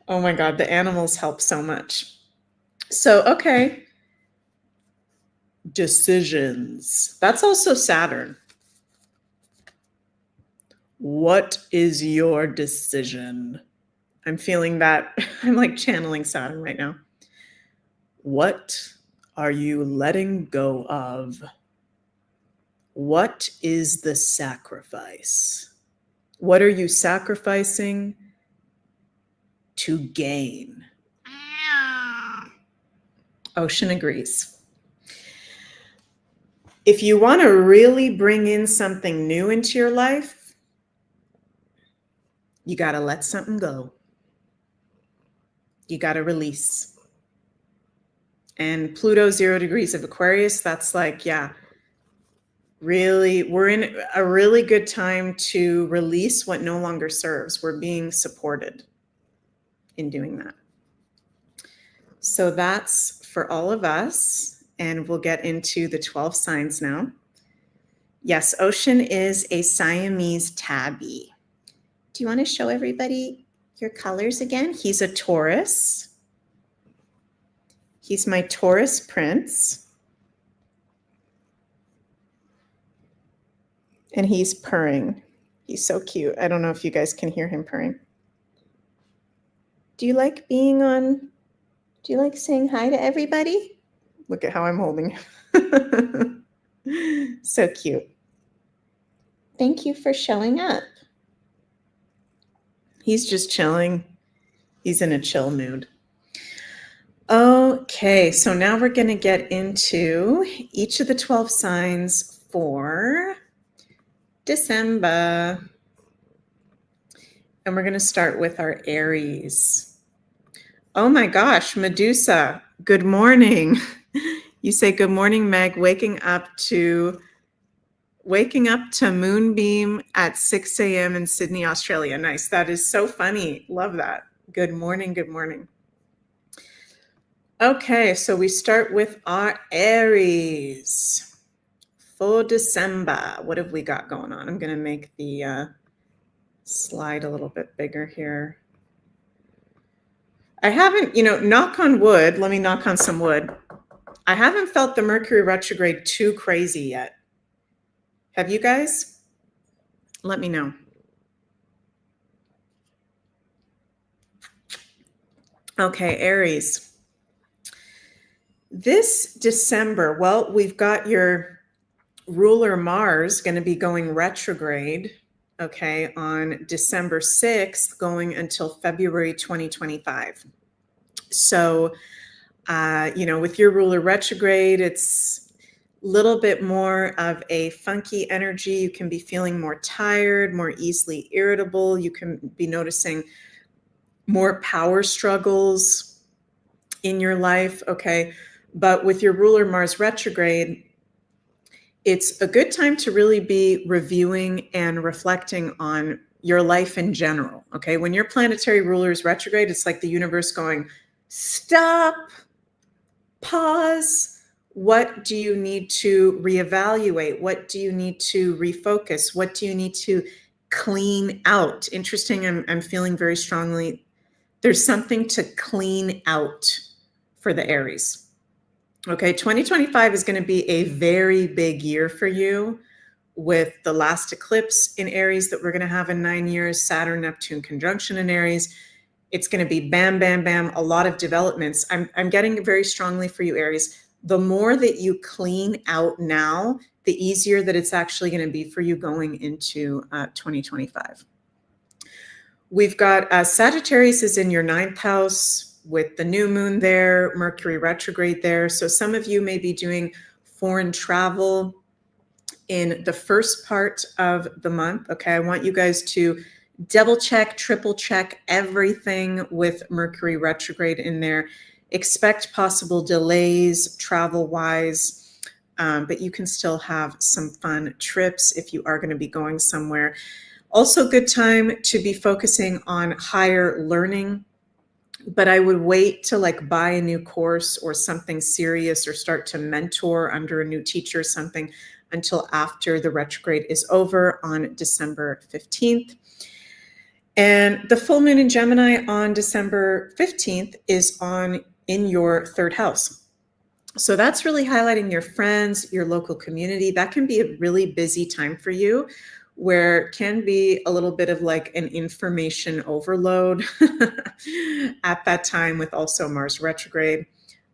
[SPEAKER 1] Oh my God, the animals help so much. So, okay. Decisions. That's also Saturn. What is your decision? I'm feeling that. I'm like channeling Saturn right now. What are you letting go of? What is the sacrifice? What are you sacrificing to gain? Ocean agrees. If you want to really bring in something new into your life, you got to let something go. You got to release. And Pluto, 0 degrees of Aquarius, that's like, yeah, really, we're in a really good time to release what no longer serves. We're being supported in doing that. So that's for all of us. And we'll get into the 12 signs now. Yes, Ocean is a Siamese tabby. Do you want to show everybody your colors again? He's a Taurus. He's my Taurus prince. And he's purring. He's so cute. I don't know if you guys can hear him purring. Do you like saying hi to everybody? Look at how I'm holding him. So cute. Thank you for showing up. He's just chilling. He's in a chill mood. Okay, so now we're going to get into each of the 12 signs for December. And we're going to start with our Aries. Oh my gosh, Medusa, good morning. You say good morning, Meg, waking up to Moonbeam at 6 a.m. in Sydney, Australia. Nice. That is so funny. Love that. Good morning. Good morning. Okay, so we start with our Aries. for December. What have we got going on? I'm going to make the slide a little bit bigger here. I haven't, knock on wood, let me knock on some wood. I haven't felt the Mercury retrograde too crazy yet. Have you guys? Let me know. Okay, Aries. This December, well, we've got your ruler Mars going to be going retrograde, okay, on December 6th, going until February 2025. So, with your ruler retrograde, it's a little bit more of a funky energy. You can be feeling more tired, more easily irritable. You can be noticing more power struggles in your life, okay? But with your ruler Mars retrograde, it's a good time to really be reviewing and reflecting on your life in general, okay? When your planetary ruler is retrograde, it's like the universe going, stop, pause. What do you need to reevaluate? What do you need to refocus? What do you need to clean out? Interesting, I'm feeling very strongly there's something to clean out for the Aries. Okay, 2025 is going to be a very big year for you with the last eclipse in Aries that we're going to have in 9 years, Saturn, Neptune conjunction in Aries. It's going to be bam, bam, bam, a lot of developments. I'm getting very strongly for you, Aries. The more that you clean out now, the easier that it's actually going to be for you going into 2025. We've got Sagittarius is in your 9th house with the new moon there, Mercury retrograde there. So some of you may be doing foreign travel in the first part of the month. Okay, I want you guys to double check, triple check everything with Mercury retrograde in there. Expect possible delays travel-wise, but you can still have some fun trips if you are going to be going somewhere. Also, good time to be focusing on higher learning, but I would wait to buy a new course or something serious or start to mentor under a new teacher or something until after the retrograde is over on December 15th. And the full moon in Gemini on December 15th is in your 3rd house. So that's really highlighting your friends, your local community. That can be a really busy time for you, where it can be a little bit of an information overload at that time, with also Mars retrograde,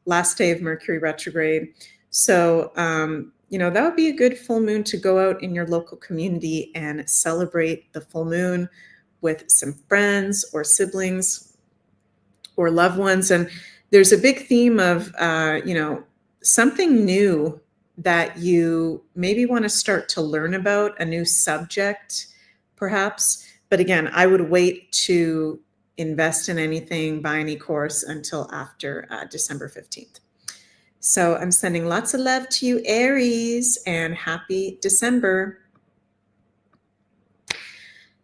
[SPEAKER 1] last day of Mercury retrograde. So, that would be a good full moon to go out in your local community and celebrate the full moon with some friends or siblings or loved ones. And there's a big theme of, something new that you maybe want to start to learn about, a new subject, perhaps. But again, I would wait to invest in anything, buy any course until after December 15th. So I'm sending lots of love to you, Aries, and happy December.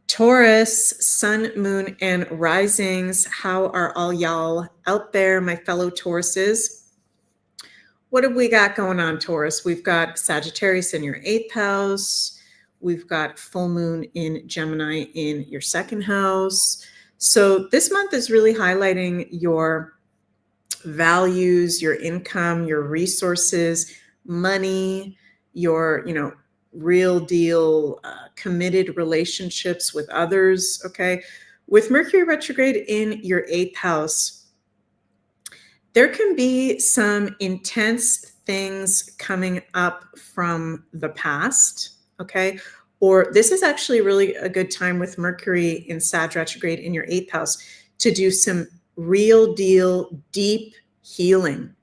[SPEAKER 1] Taurus, sun, moon, and risings. How are all y'all out there, my fellow Tauruses? What have we got going on, Taurus? We've got Sagittarius in your 8th house. We've got full moon in Gemini in your 2nd house. So this month is really highlighting your values, your income, your resources, money, your, real deal, committed relationships with others, okay? With Mercury retrograde in your 8th house, there can be some intense things coming up from the past, okay? Or this is actually really a good time with Mercury in Sag retrograde in your 8th house to do some real deal, deep healing.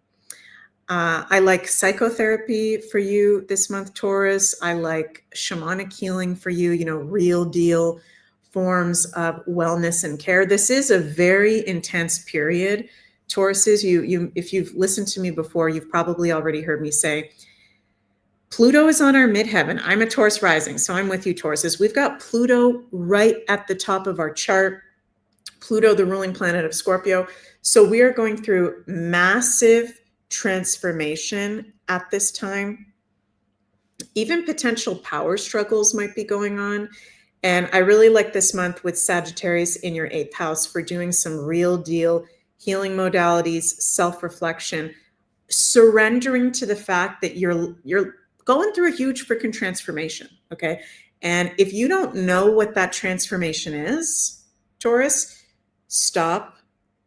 [SPEAKER 1] I like psychotherapy for you this month, Taurus. I like shamanic healing for you, real deal forms of wellness and care. This is a very intense period. Tauruses, if you've listened to me before, you've probably already heard me say, Pluto is on our midheaven. I'm a Taurus rising, so I'm with you, Tauruses. We've got Pluto right at the top of our chart. Pluto, the ruling planet of Scorpio. So we are going through massive transformation at this time. Even potential power struggles might be going on. And I really like this month with Sagittarius in your 8th house for doing some real deal healing modalities, self-reflection, surrendering to the fact that you're going through a huge freaking transformation, okay? And if you don't know what that transformation is, Taurus, stop,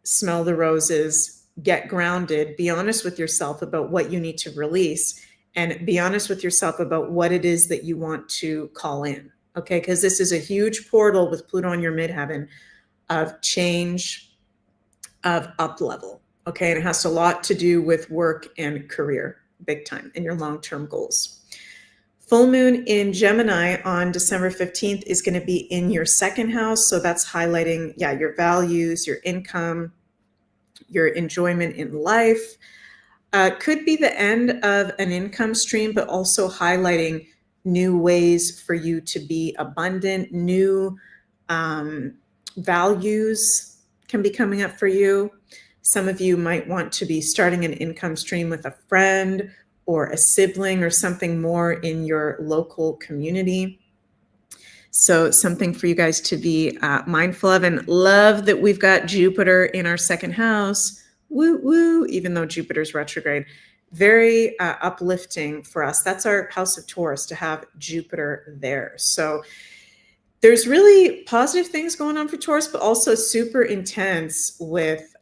[SPEAKER 1] smell the roses, get grounded, be honest with yourself about what you need to release, and be honest with yourself about what it is that you want to call in, okay? Because this is a huge portal with Pluto in your midheaven of change, of up level, okay? And it has a lot to do with work and career, big time, and your long-term goals. Full moon in Gemini on December 15th is going to be in your 2nd house. So that's highlighting, yeah, your values, your income, your enjoyment in life. Could be the end of an income stream, but also highlighting new ways for you to be abundant, new values can be coming up for you. Some of you might want to be starting an income stream with a friend or a sibling or something more in your local community. So something for you guys to be mindful of, and love that we've got Jupiter in our 2nd house. Woo, woo, even though Jupiter's retrograde. Very uplifting for us. That's our house of Taurus to have Jupiter there. So there's really positive things going on for Taurus, but also super intense with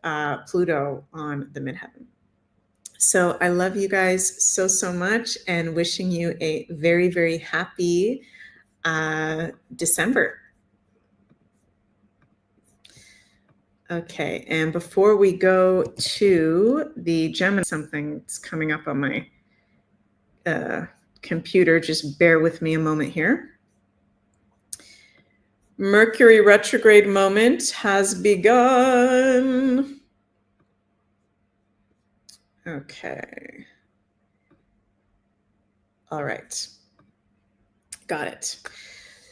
[SPEAKER 1] Pluto on the midheaven. So I love you guys so, so much and wishing you a very, very happy December. Okay, and before we go to the Gemini, something's coming up on my computer. Just bear with me a moment here. Mercury retrograde moment has begun. Okay. All right. Got it.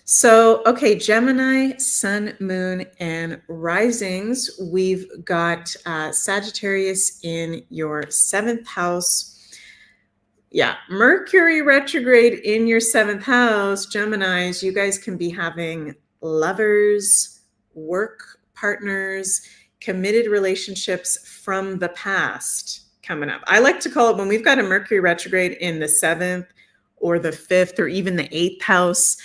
[SPEAKER 1] So, okay, Gemini, Sun, Moon, and risings. We've got Sagittarius in your 7th house. Yeah, Mercury retrograde in your 7th house. Geminis, you guys can be having lovers, work partners, committed relationships from the past coming up. I like to call it when we've got a Mercury retrograde in the 7th or the 5th or even the 8th house.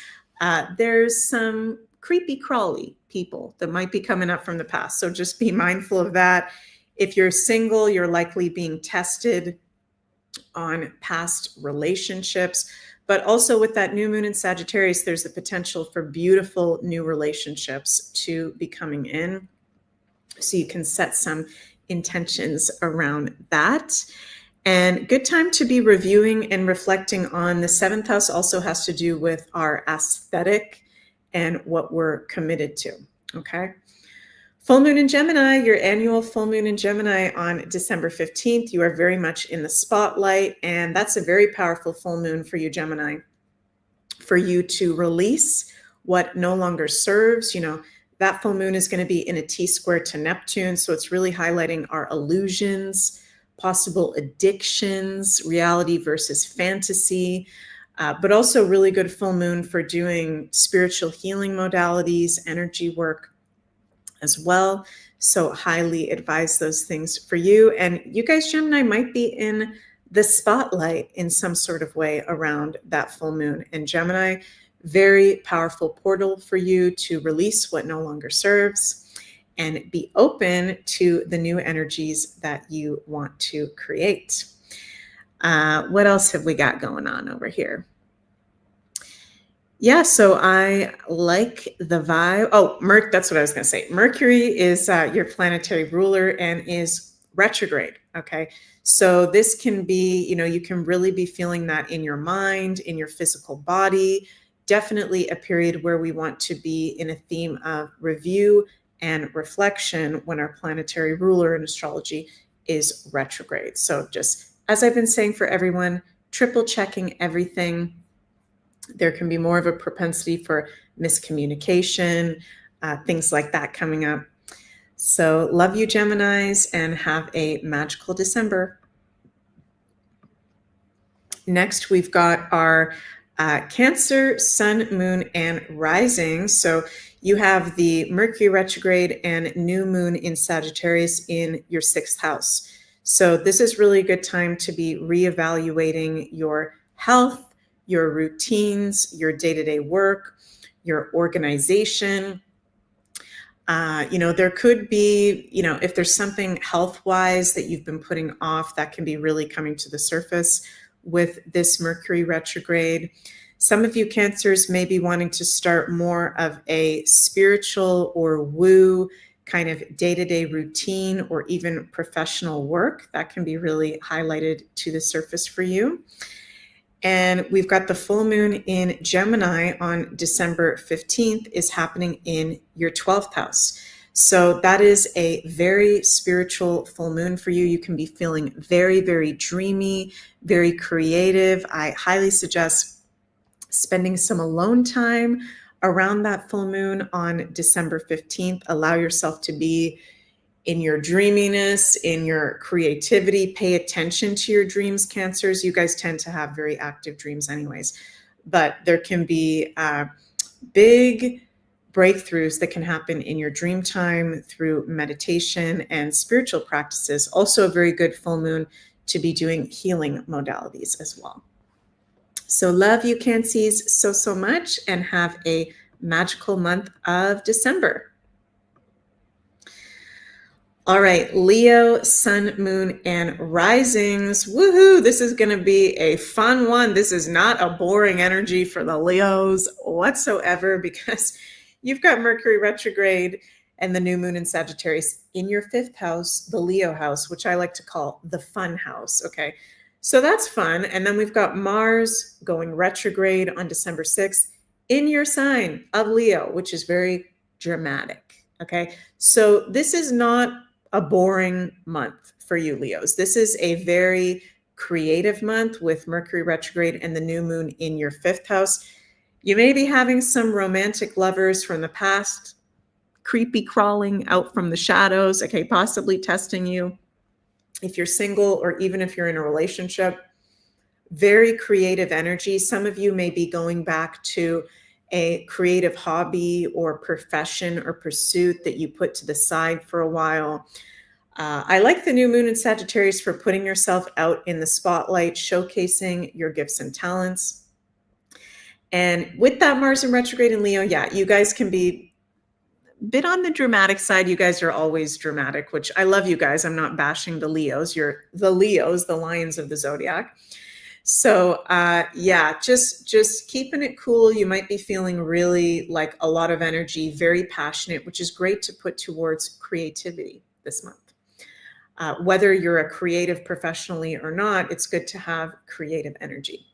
[SPEAKER 1] There's some creepy crawly people that might be coming up from the past. So just be mindful of that. If you're single, you're likely being tested on past relationships. But also with that new moon in Sagittarius, there's the potential for beautiful new relationships to be coming in. So you can set some intentions around that. And good time to be reviewing and reflecting on the 7th house also has to do with our aesthetic and what we're committed to, okay? Full moon in Gemini, your annual full moon in Gemini on December 15th. You are very much in the spotlight, and that's a very powerful full moon for you, Gemini, for you to release what no longer serves. You know, that full moon is going to be in a T-square to Neptune, so it's really highlighting our illusions, possible addictions, reality versus fantasy, but also really good full moon for doing spiritual healing modalities, energy work as well. So highly advise those things for you. And you guys, Gemini, might be in the spotlight in some sort of way around that full moon. And Gemini, very powerful portal for you to release what no longer serves and be open to the new energies that you want to create. What else have we got going on over here? Yeah, so I like the vibe. Oh, that's what I was going to say. Mercury is your planetary ruler and is retrograde, okay? So this can be, you know, you can really be feeling that in your mind, in your physical body. Definitely a period where we want to be in a theme of review and reflection when our planetary ruler in astrology is retrograde. So just as I've been saying for everyone, triple checking everything. There can be more of a propensity for miscommunication, things like that coming up. So love you, Geminis, and have a magical December. Next, we've got our Cancer, Sun, Moon, and Rising. So you have the Mercury retrograde and new moon in Sagittarius in your 6th house. So this is really a good time to be reevaluating your health, your routines, your day-to-day work, your organization. There could be, if there's something health-wise that you've been putting off, that can be really coming to the surface with this Mercury retrograde. Some of you Cancers may be wanting to start more of a spiritual or woo kind of day-to-day routine or even professional work. That can be really highlighted to the surface for you. And we've got the full moon in Gemini on December 15th is happening in your 12th house. So that is a very spiritual full moon for you. You can be feeling very, very dreamy, very creative. I highly suggest spending some alone time around that full moon on December 15th. Allow yourself to be in your dreaminess, in your creativity. Pay attention to your dreams, Cancers. You guys tend to have very active dreams anyways, but there can be big breakthroughs that can happen in your dream time through meditation and spiritual practices. Also a very good full moon to be doing healing modalities as well. So love you, Cancies, so, so much, and have a magical month of December. All right, Leo, Sun, Moon, and Risings. Woohoo! This is going to be a fun one. This is not a boring energy for the Leos whatsoever, because you've got Mercury retrograde and the new moon in Sagittarius in your 5th house, the Leo house, which I like to call the fun house. Okay, so that's fun. And then we've got Mars going retrograde on December 6th in your sign of Leo, which is very dramatic. Okay, so this is not a boring month for you Leos. This is a very creative month with Mercury retrograde and the new moon in your 5th house. You may be having some romantic lovers from the past creepy crawling out from the shadows, okay, possibly testing you. If you're single or even if you're in a relationship, very creative energy. Some of you may be going back to a creative hobby or profession or pursuit that you put to the side for a while. I like the new moon in Sagittarius for putting yourself out in the spotlight, showcasing your gifts and talents. And with that Mars in retrograde in Leo, yeah, you guys can be a bit on the dramatic side. You guys are always dramatic, which I love you guys. I'm not bashing the Leos. You're the Leos, the lions of the zodiac. So yeah, just keeping it cool. You might be feeling really like a lot of energy, very passionate, which is great to put towards creativity this month. Whether you're a creative professionally or not, it's good to have creative energy.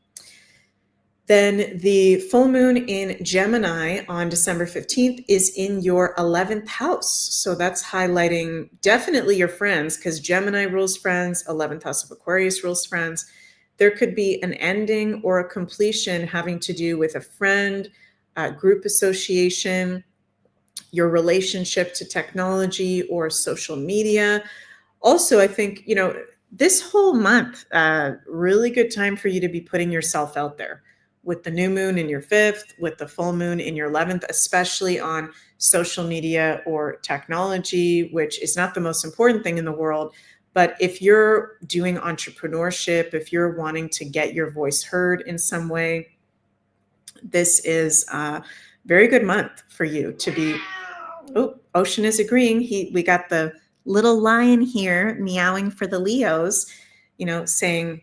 [SPEAKER 1] Then the full moon in Gemini on December 15th is in your 11th house. So that's highlighting definitely your friends, because Gemini rules friends, 11th house of Aquarius rules friends. There could be an ending or a completion having to do with a friend, a group association, your relationship to technology or social media. Also, I think, this whole month, really good time for you to be putting yourself out there with the new moon in your 5th, with the full moon in your 11th, especially on social media or technology, which is not the most important thing in the world. But if you're doing entrepreneurship, if you're wanting to get your voice heard in some way, this is a very good month for you to be. Oh, Ocean is agreeing. We got the little lion here meowing for the Leos, saying,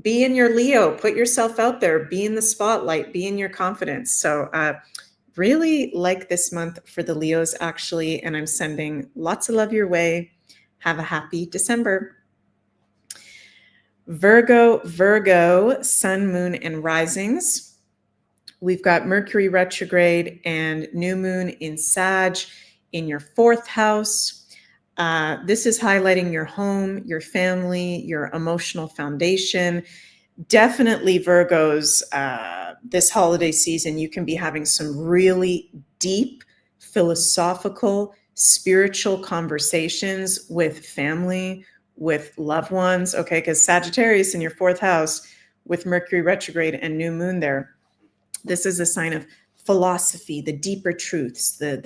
[SPEAKER 1] be in your Leo, put yourself out there, be in the spotlight, be in your confidence. So really like this month for the Leos, actually, and I'm sending lots of love your way. Have a happy December. Virgo, Sun, Moon, and Risings. We've got Mercury retrograde and new moon in Sag in your 4th house. This is highlighting your home, your family, your emotional foundation. Definitely Virgos, this holiday season, you can be having some really deep, philosophical, spiritual conversations with family, with loved ones, okay? Because Sagittarius in your 4th house with Mercury retrograde and new moon there, This is a sign of philosophy, the deeper truths, the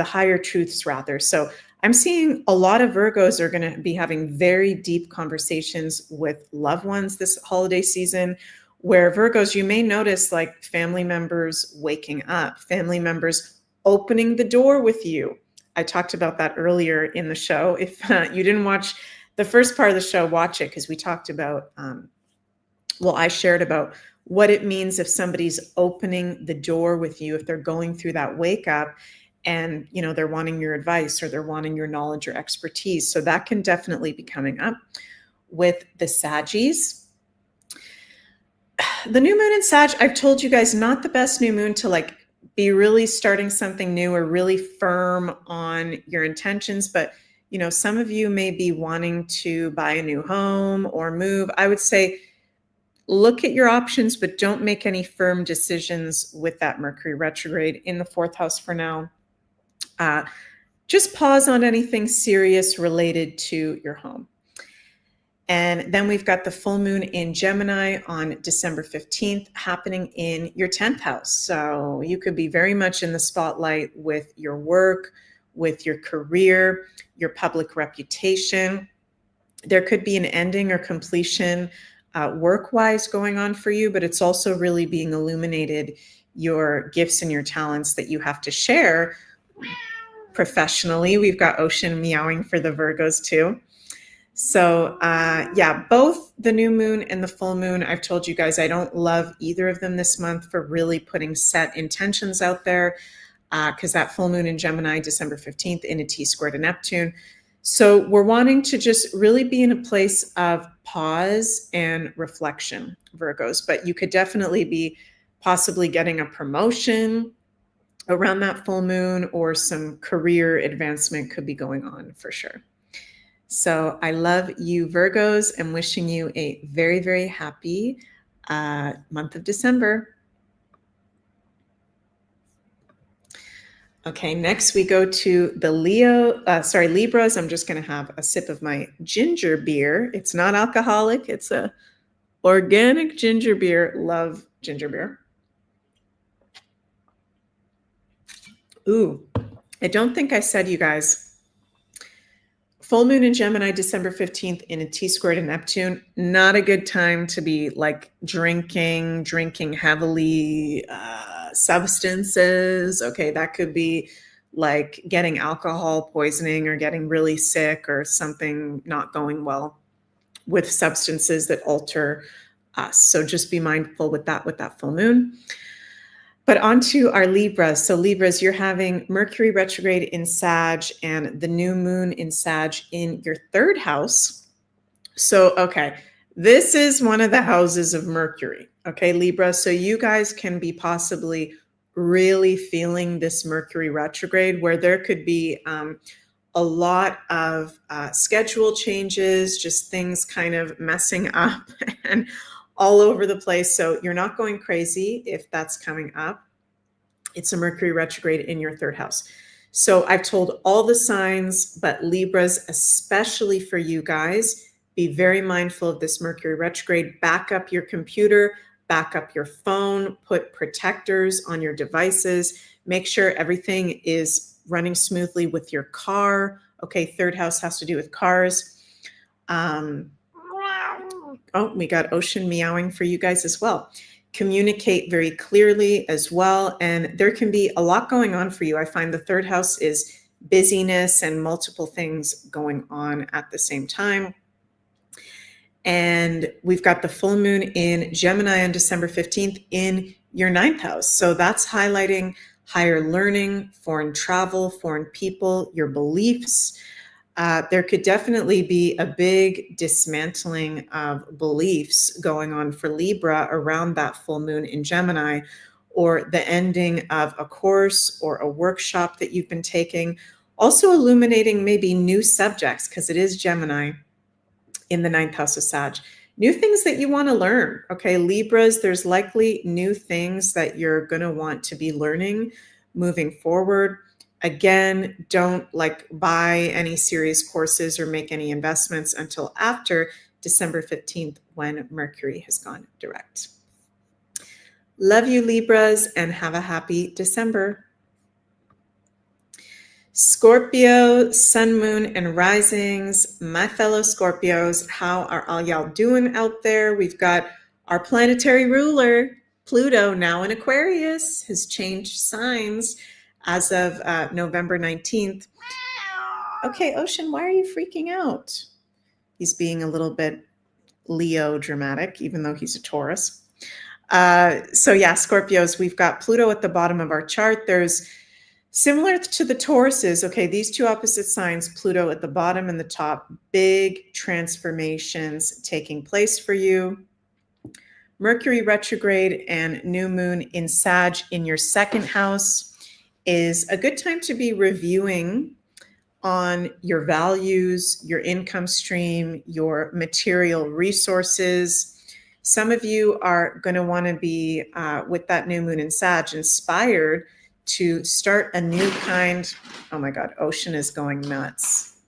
[SPEAKER 1] higher truths rather. So I'm seeing a lot of Virgos are going to be having very deep conversations with loved ones this holiday season, where Virgos, you may notice like family members waking up, family members opening the door with you. I talked about that earlier in the show. If you didn't watch the first part of the show, watch it, because we talked about, I shared about what it means if somebody's opening the door with you, if they're going through that wake up and, they're wanting your advice or they're wanting your knowledge or expertise. So that can definitely be coming up with the Saggies. The new moon in Sag, I've told you guys, not the best new moon to like be really starting something new or really firm on your intentions. But, some of you may be wanting to buy a new home or move. I would say, look at your options, but don't make any firm decisions with that Mercury retrograde in the fourth house for now. Just pause on anything serious related to your home. And then we've got the full moon in Gemini on December 15th happening in your 10th house. So you could be very much in the spotlight with your work, with your career, your public reputation. There could be an ending or completion work-wise going on for you, but it's also really being illuminated your gifts and your talents that you have to share professionally. We've got Ocean meowing for the Virgos too. So both the new moon and the full moon, I've told you guys, I don't love either of them this month for really putting set intentions out there, because that full moon in Gemini, December 15th, in a T-square to Neptune. So we're wanting to just really be in a place of pause and reflection, Virgos, but you could definitely be possibly getting a promotion around that full moon, or some career advancement could be going on for sure. So I love you, Virgos, and wishing you a very, very happy month of December. Okay, next we go to the Libras. I'm just going to have a sip of my ginger beer. It's not alcoholic. It's a organic ginger beer. Love ginger beer. Ooh, I don't think I said, you guys, full moon in Gemini, December 15th in a T-square to Neptune. Not a good time to be like drinking heavily, substances. Okay, that could be like getting alcohol poisoning or getting really sick or something not going well with substances that alter us. So just be mindful with that full moon. But onto our Libras. So Libras, you're having Mercury retrograde in Sag and the new moon in Sag in your third house. So, okay, this is one of the houses of Mercury. Okay, Libra. So you guys can be possibly really feeling this Mercury retrograde, where there could be a lot of schedule changes, just things kind of messing up and all over the place. So you're not going crazy if that's coming up. It's a Mercury retrograde in your third house. So I've told all the signs, but Libras, especially for you guys, be very mindful of this Mercury retrograde. Back up your computer, back up your phone, put protectors on your devices. Make sure everything is running smoothly with your car. Okay, third house has to do with cars. We got Ocean meowing for you guys as well. Communicate very clearly as well. And there can be a lot going on for you. I find the third house is busyness and multiple things going on at the same time. And we've got the full moon in Gemini on December 15th in your ninth house. So that's highlighting higher learning, foreign travel, foreign people, your beliefs. There could definitely be a big dismantling of beliefs going on for Libra around that full moon in Gemini, or the ending of a course or a workshop that you've been taking. Also illuminating maybe new subjects, because it is Gemini in the ninth house of Sag. New things that you want to learn. Okay, Libras, there's likely new things that you're going to want to be learning moving forward. Again, don't buy any serious courses or make any investments until after December 15th, when Mercury has gone direct. Love you, Libras, and have a happy December. Scorpio, sun, moon, and risings. My fellow Scorpios, how are all y'all doing out there? We've got our planetary ruler, Pluto, now in Aquarius, has changed signs as of November 19th. Okay, Ocean, why are you freaking out? He's being a little bit Leo dramatic, even though he's a Taurus. So yeah, Scorpios, we've got Pluto at the bottom of our chart. There's similar to the Tauruses, okay, these two opposite signs, Pluto at the bottom and the top, big transformations taking place for you. Mercury retrograde and new moon in Sag in your second house is a good time to be reviewing on your values, your income stream, your material resources. Some of you are going to want to be, with that new moon in Sag, inspired to start a new kind. Oh my God, Ocean is going nuts.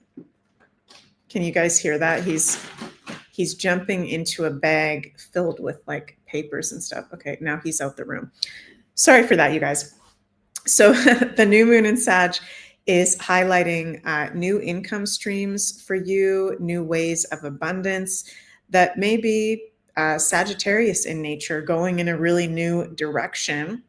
[SPEAKER 1] Can you guys hear that? He's jumping into a bag filled with like papers and stuff. Okay, now he's out the room. Sorry for that, you guys. So the new moon in Sag is highlighting new income streams for you, new ways of abundance that may be Sagittarius in nature, going in a really new direction.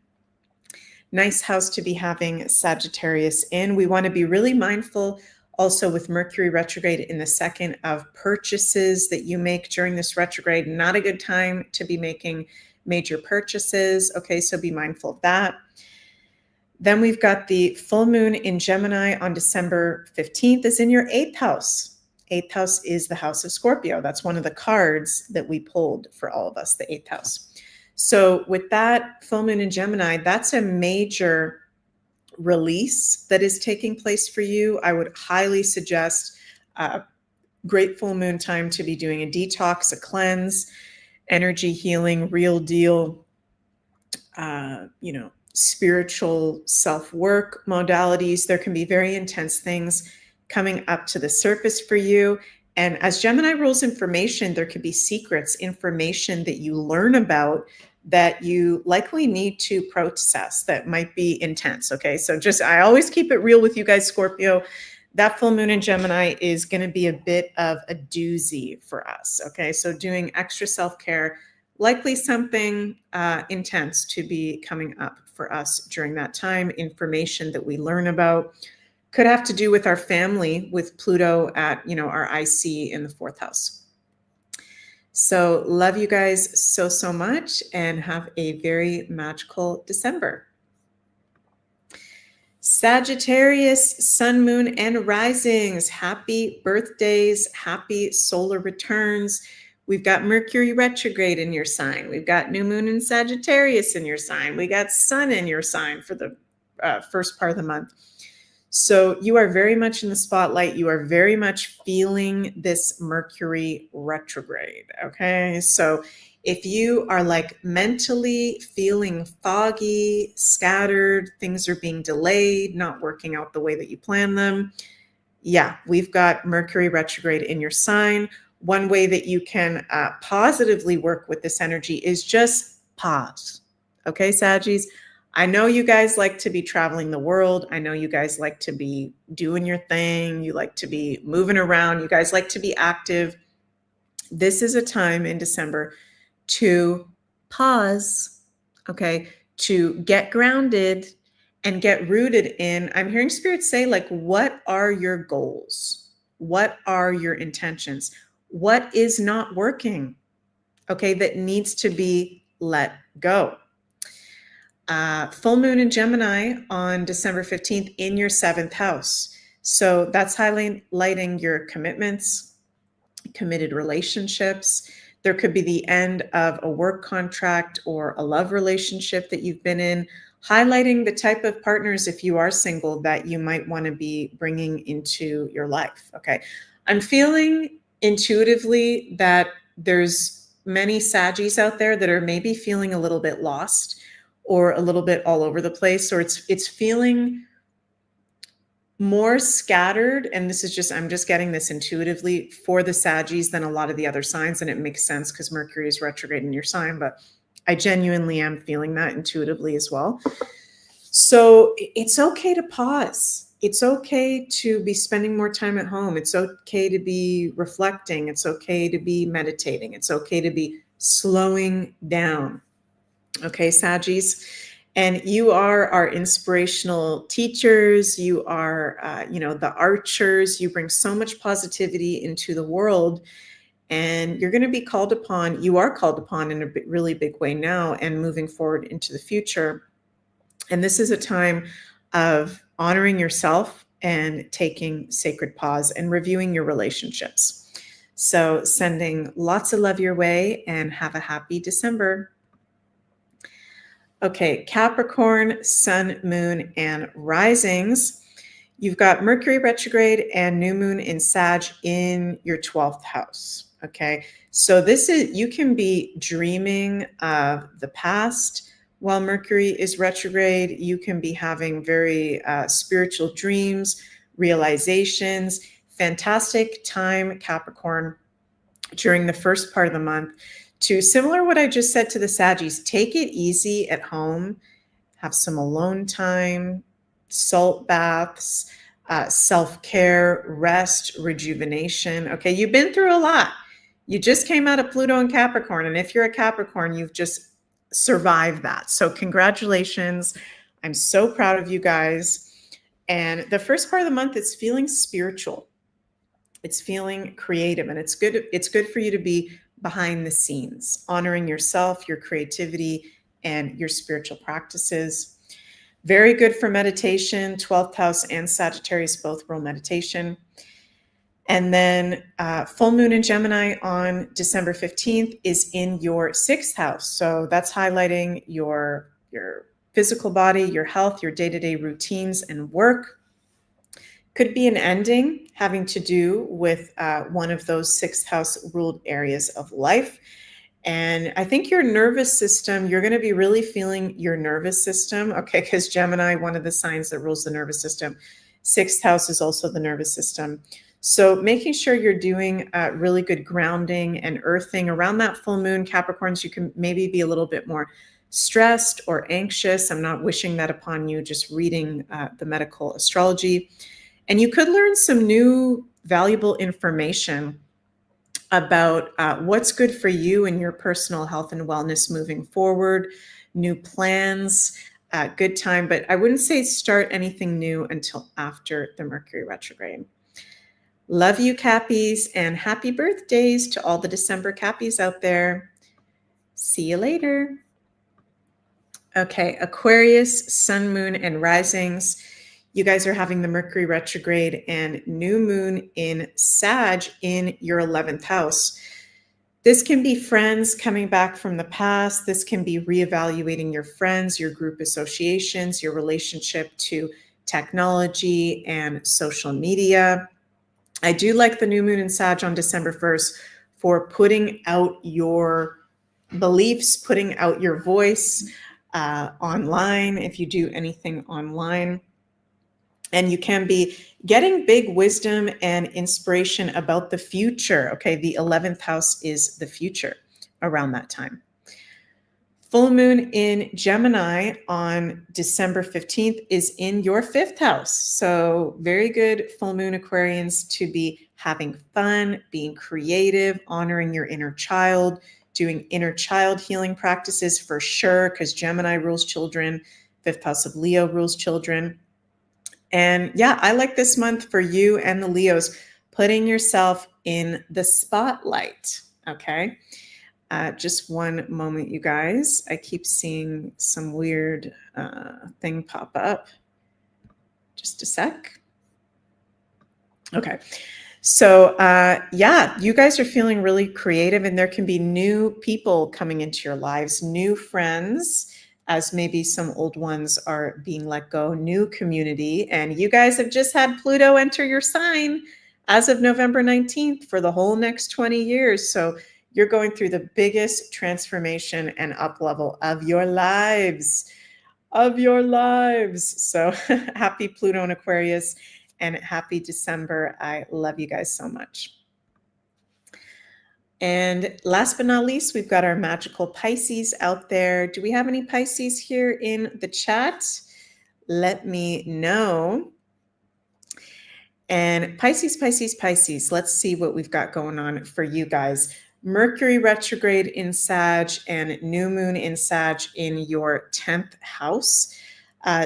[SPEAKER 1] Nice house to be having Sagittarius in. We want to be really mindful also with Mercury retrograde in the second of purchases that you make during this retrograde. Not a good time to be making major purchases. Okay, so be mindful of that. Then we've got the full moon in Gemini on December 15th is in your 8th house. 8th house is the house of Scorpio. That's one of the cards that we pulled for all of us, the 8th house. So with that full moon in Gemini, that's a major release that is taking place for you. I would highly suggest great full moon time to be doing a detox, a cleanse, energy healing, real deal, spiritual self-work modalities. There can be very intense things coming up to the surface for you. And as Gemini rules information, there could be secrets, information that you learn about that you likely need to process that might be intense. Okay, so I always keep it real with you guys, Scorpio. That full moon in Gemini is going to be a bit of a doozy for us. Okay, so doing extra self-care, likely something intense to be coming up for us during that time. Information that we learn about could have to do with our family, with Pluto at, our IC in the 4th house. So love you guys so, so much and have a very magical December. Sagittarius, sun, moon, and risings. Happy birthdays, happy solar returns. We've got Mercury retrograde in your sign. We've got new moon in Sagittarius in your sign. We got sun in your sign for the first part of the month. So you are very much in the spotlight. You are very much feeling this Mercury retrograde. Okay. So if you are like mentally feeling foggy, scattered, things are being delayed, not working out the way that you plan them. Yeah, we've got Mercury retrograde in your sign. One way that you can positively work with this energy is just pause. Okay, Saggies? I know you guys like to be traveling the world. I know you guys like to be doing your thing. You like to be moving around. You guys like to be active. This is a time in December to pause, okay, to get grounded and get rooted in, I'm hearing Spirit say, like, what are your goals? What are your intentions? What is not working, okay, that needs to be let go? Full moon in Gemini on December 15th in your 7th house. So that's highlighting your commitments, committed relationships. There could be the end of a work contract or a love relationship that you've been in, highlighting the type of partners, if you are single, that you might want to be bringing into your life. Okay. I'm feeling intuitively that there's many Saggies out there that are maybe feeling a little bit lost or a little bit all over the place, or it's feeling more scattered. And this is I'm just getting this intuitively for the Saggies than a lot of the other signs. And it makes sense because Mercury is retrograde in your sign, but I genuinely am feeling that intuitively as well. So it's okay to pause. It's okay to be spending more time at home. It's okay to be reflecting. It's okay to be meditating. It's okay to be slowing down. Okay, Sagis. And you are our inspirational teachers. You are, the archers. You bring so much positivity into the world. And you're going to be called upon. You are called upon in a really big way now and moving forward into the future. And this is a time of honoring yourself and taking sacred pause and reviewing your relationships. So, sending lots of love your way and have a happy December. Okay, Capricorn, Sun, Moon, and risings. You've got Mercury retrograde and new moon in Sag in your 12th house. Okay, so this is, you can be dreaming of the past while Mercury is retrograde. You can be having very spiritual dreams, realizations. Fantastic time, Capricorn, during the first part of the month to, similar what I just said to the Saggies, take it easy at home, have some alone time, salt baths, self-care, rest, rejuvenation. Okay, you've been through a lot. You just came out of Pluto and Capricorn, and if you're a Capricorn, you've just survived that. So congratulations. I'm so proud of you guys. And the first part of the month is feeling spiritual. It's feeling creative, and it's good for you to be behind the scenes, honoring yourself, your creativity, and your spiritual practices. Very good for meditation. 12th house and Sagittarius both rule meditation. And then full moon in Gemini on December 15th is in your 6th house. So that's highlighting your physical body, your health, your day-to-day routines and work. Could be an ending having to do with one of those 6th house ruled areas of life. And I think your nervous system, you're going to be really feeling your nervous system. Okay, because Gemini, one of the signs that rules the nervous system, 6th house is also the nervous system. So making sure you're doing really good grounding and earthing around that full moon. Capricorns, you can maybe be a little bit more stressed or anxious. I'm not wishing that upon you, just reading the medical astrology. And you could learn some new valuable information about what's good for you and your personal health and wellness moving forward, new plans, good time. But I wouldn't say start anything new until after the Mercury retrograde. Love you, Cappies, and happy birthdays to all the December Cappies out there. See you later. Okay, Aquarius, Sun, Moon, and risings. You guys are having the Mercury retrograde and new moon in Sag in your 11th house. This can be friends coming back from the past. This can be reevaluating your friends, your group associations, your relationship to technology and social media. I do like the new moon in Sag on December 1st for putting out your beliefs, putting out your voice online, if you do anything online. And you can be getting big wisdom and inspiration about the future. Okay, the 11th house is the future around that time. Full moon in Gemini on December 15th is in your 5th house. So very good full moon Aquarians to be having fun, being creative, honoring your inner child, doing inner child healing practices for sure, because Gemini rules children, 5th house of Leo rules children. And yeah, I like this month for you and the Leos, putting yourself in the spotlight. Okay. Just one moment, you guys. I keep seeing some weird thing pop up. Just a sec. Okay. So yeah, you guys are feeling really creative, and there can be new people coming into your lives, new friends, as maybe some old ones are being let go, new community. And you guys have just had Pluto enter your sign as of November 19th for the whole next 20 years. So you're going through the biggest transformation and up level of your lives, So happy Pluto and Aquarius, and happy December. I love you guys so much. And last but not least, we've got our magical Pisces out there. Do we have any Pisces here in the chat? Let me know. And Pisces, Pisces, Pisces, let's see what we've got going on for you guys. Mercury retrograde in Sag and new moon in Sag in your 10th house.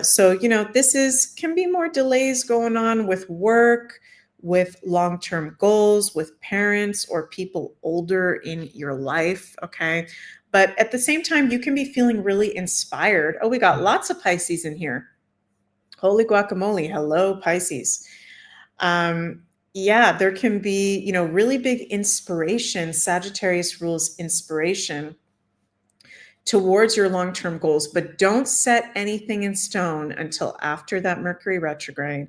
[SPEAKER 1] So, this can be more delays going on with work, with long-term goals, with parents or people older in your life. Okay. But at the same time, you can be feeling really inspired. Oh, we got lots of Pisces in here. Holy guacamole. Hello, Pisces. Yeah, there can be, really big inspiration. Sagittarius rules inspiration towards your long-term goals, but don't set anything in stone until after that Mercury retrograde.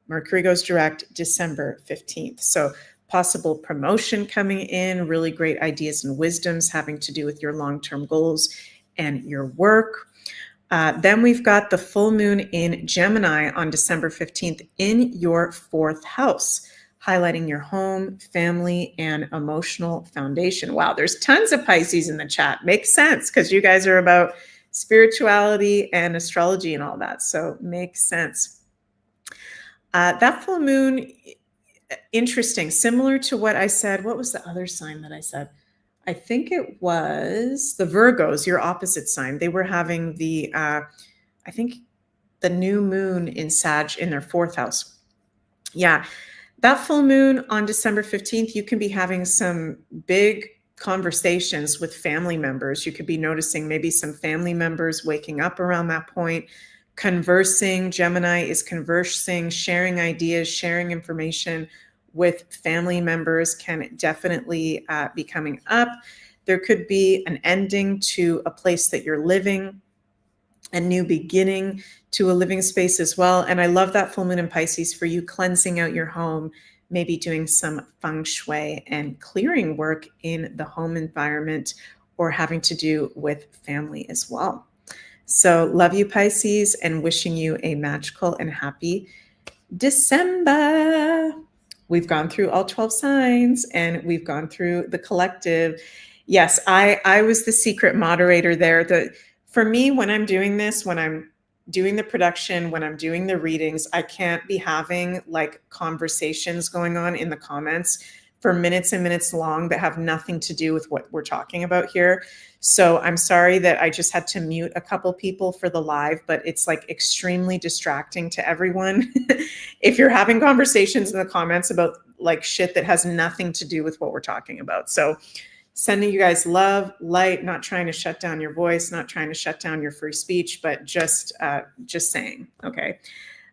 [SPEAKER 1] Mercury goes direct December 15th. So possible promotion coming in, really great ideas and wisdoms having to do with your long-term goals and your work. Then we've got the full moon in Gemini on December 15th in your 4th house, highlighting your home, family, and emotional foundation. Wow, there's tons of Pisces in the chat. Makes sense because you guys are about spirituality and astrology and all that. So makes sense. That full moon, interesting, similar to what I said. What was the other sign that I said? I think it was the Virgos, your opposite sign. They were having I think the new moon in Sag in their 4th house. Yeah, that full moon on December 15th, you can be having some big conversations with family members. You could be noticing maybe some family members waking up around that point, conversing. Gemini is conversing, sharing ideas, sharing information with family members can definitely be coming up. There could be an ending to a place that you're living, a new beginning to a living space as well. And I love that full moon in Pisces for you cleansing out your home, maybe doing some feng shui and clearing work in the home environment or having to do with family as well. So love you, Pisces, and wishing you a magical and happy December. We've gone through all 12 signs and we've gone through the collective. Yes, I was the secret moderator there. For me, when I'm doing this, when I'm doing the production, when I'm doing the readings, I can't be having like conversations going on in the comments for minutes and minutes long that have nothing to do with what we're talking about here. So I'm sorry that I just had to mute a couple people for the live, but it's like extremely distracting to everyone. If you're having conversations in the comments about like shit that has nothing to do with what we're talking about. So sending you guys love, light, not trying to shut down your voice, not trying to shut down your free speech, but just saying, okay.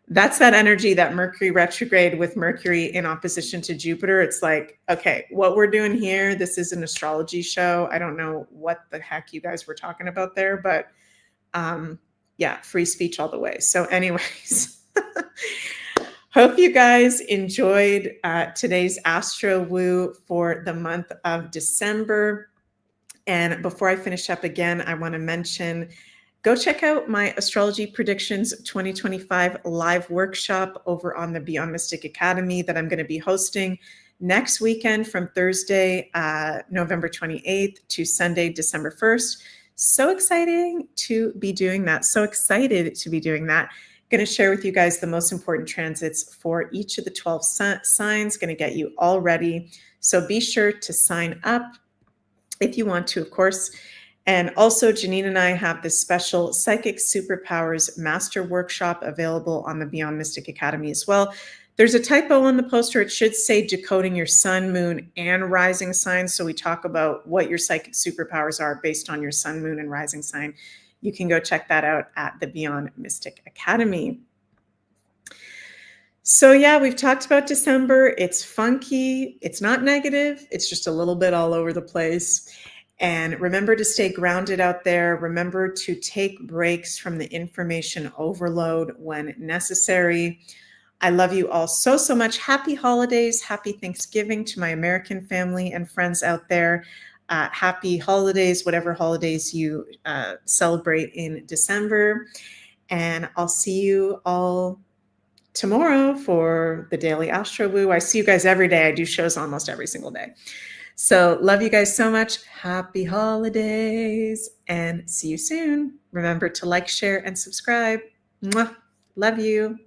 [SPEAKER 1] That's that energy, that Mercury retrograde with Mercury in opposition to Jupiter. It's like, okay, what we're doing here, this is an astrology show. I don't know what the heck you guys were talking about there, but yeah, free speech all the way. So anyways, hope you guys enjoyed today's Astro Woo for the month of December. And before I finish up again, I want to mention, go check out my Astrology Predictions 2025 live workshop over on the Beyond Mystic Academy that I'm going to be hosting next weekend from Thursday, November 28th to Sunday, December 1st. So exciting to be doing that. So excited to be doing that. Going to share with you guys the most important transits for each of the 12 signs, going to get you all ready. So be sure to sign up if you want to, of course. And also, Janine and I have this special Psychic Superpowers Master Workshop available on the Beyond Mystic Academy as well. There's a typo on the poster. It should say decoding your sun, moon, and rising sign. So we talk about what your psychic superpowers are based on your sun, moon, and rising sign. You can go check that out at the Beyond Mystic Academy. So yeah, we've talked about December. It's funky. It's not negative. It's just a little bit all over the place. And remember to stay grounded out there. Remember to take breaks from the information overload when necessary. I love you all so, so much. Happy holidays. Happy Thanksgiving to my American family and friends out there. Happy holidays, whatever holidays you celebrate in December. And I'll see you all tomorrow for the Daily Astro Woo. I see you guys every day. I do shows almost every single day. So love you guys so much. Happy holidays and see you soon. Remember to like, share, and subscribe. Mwah. Love you.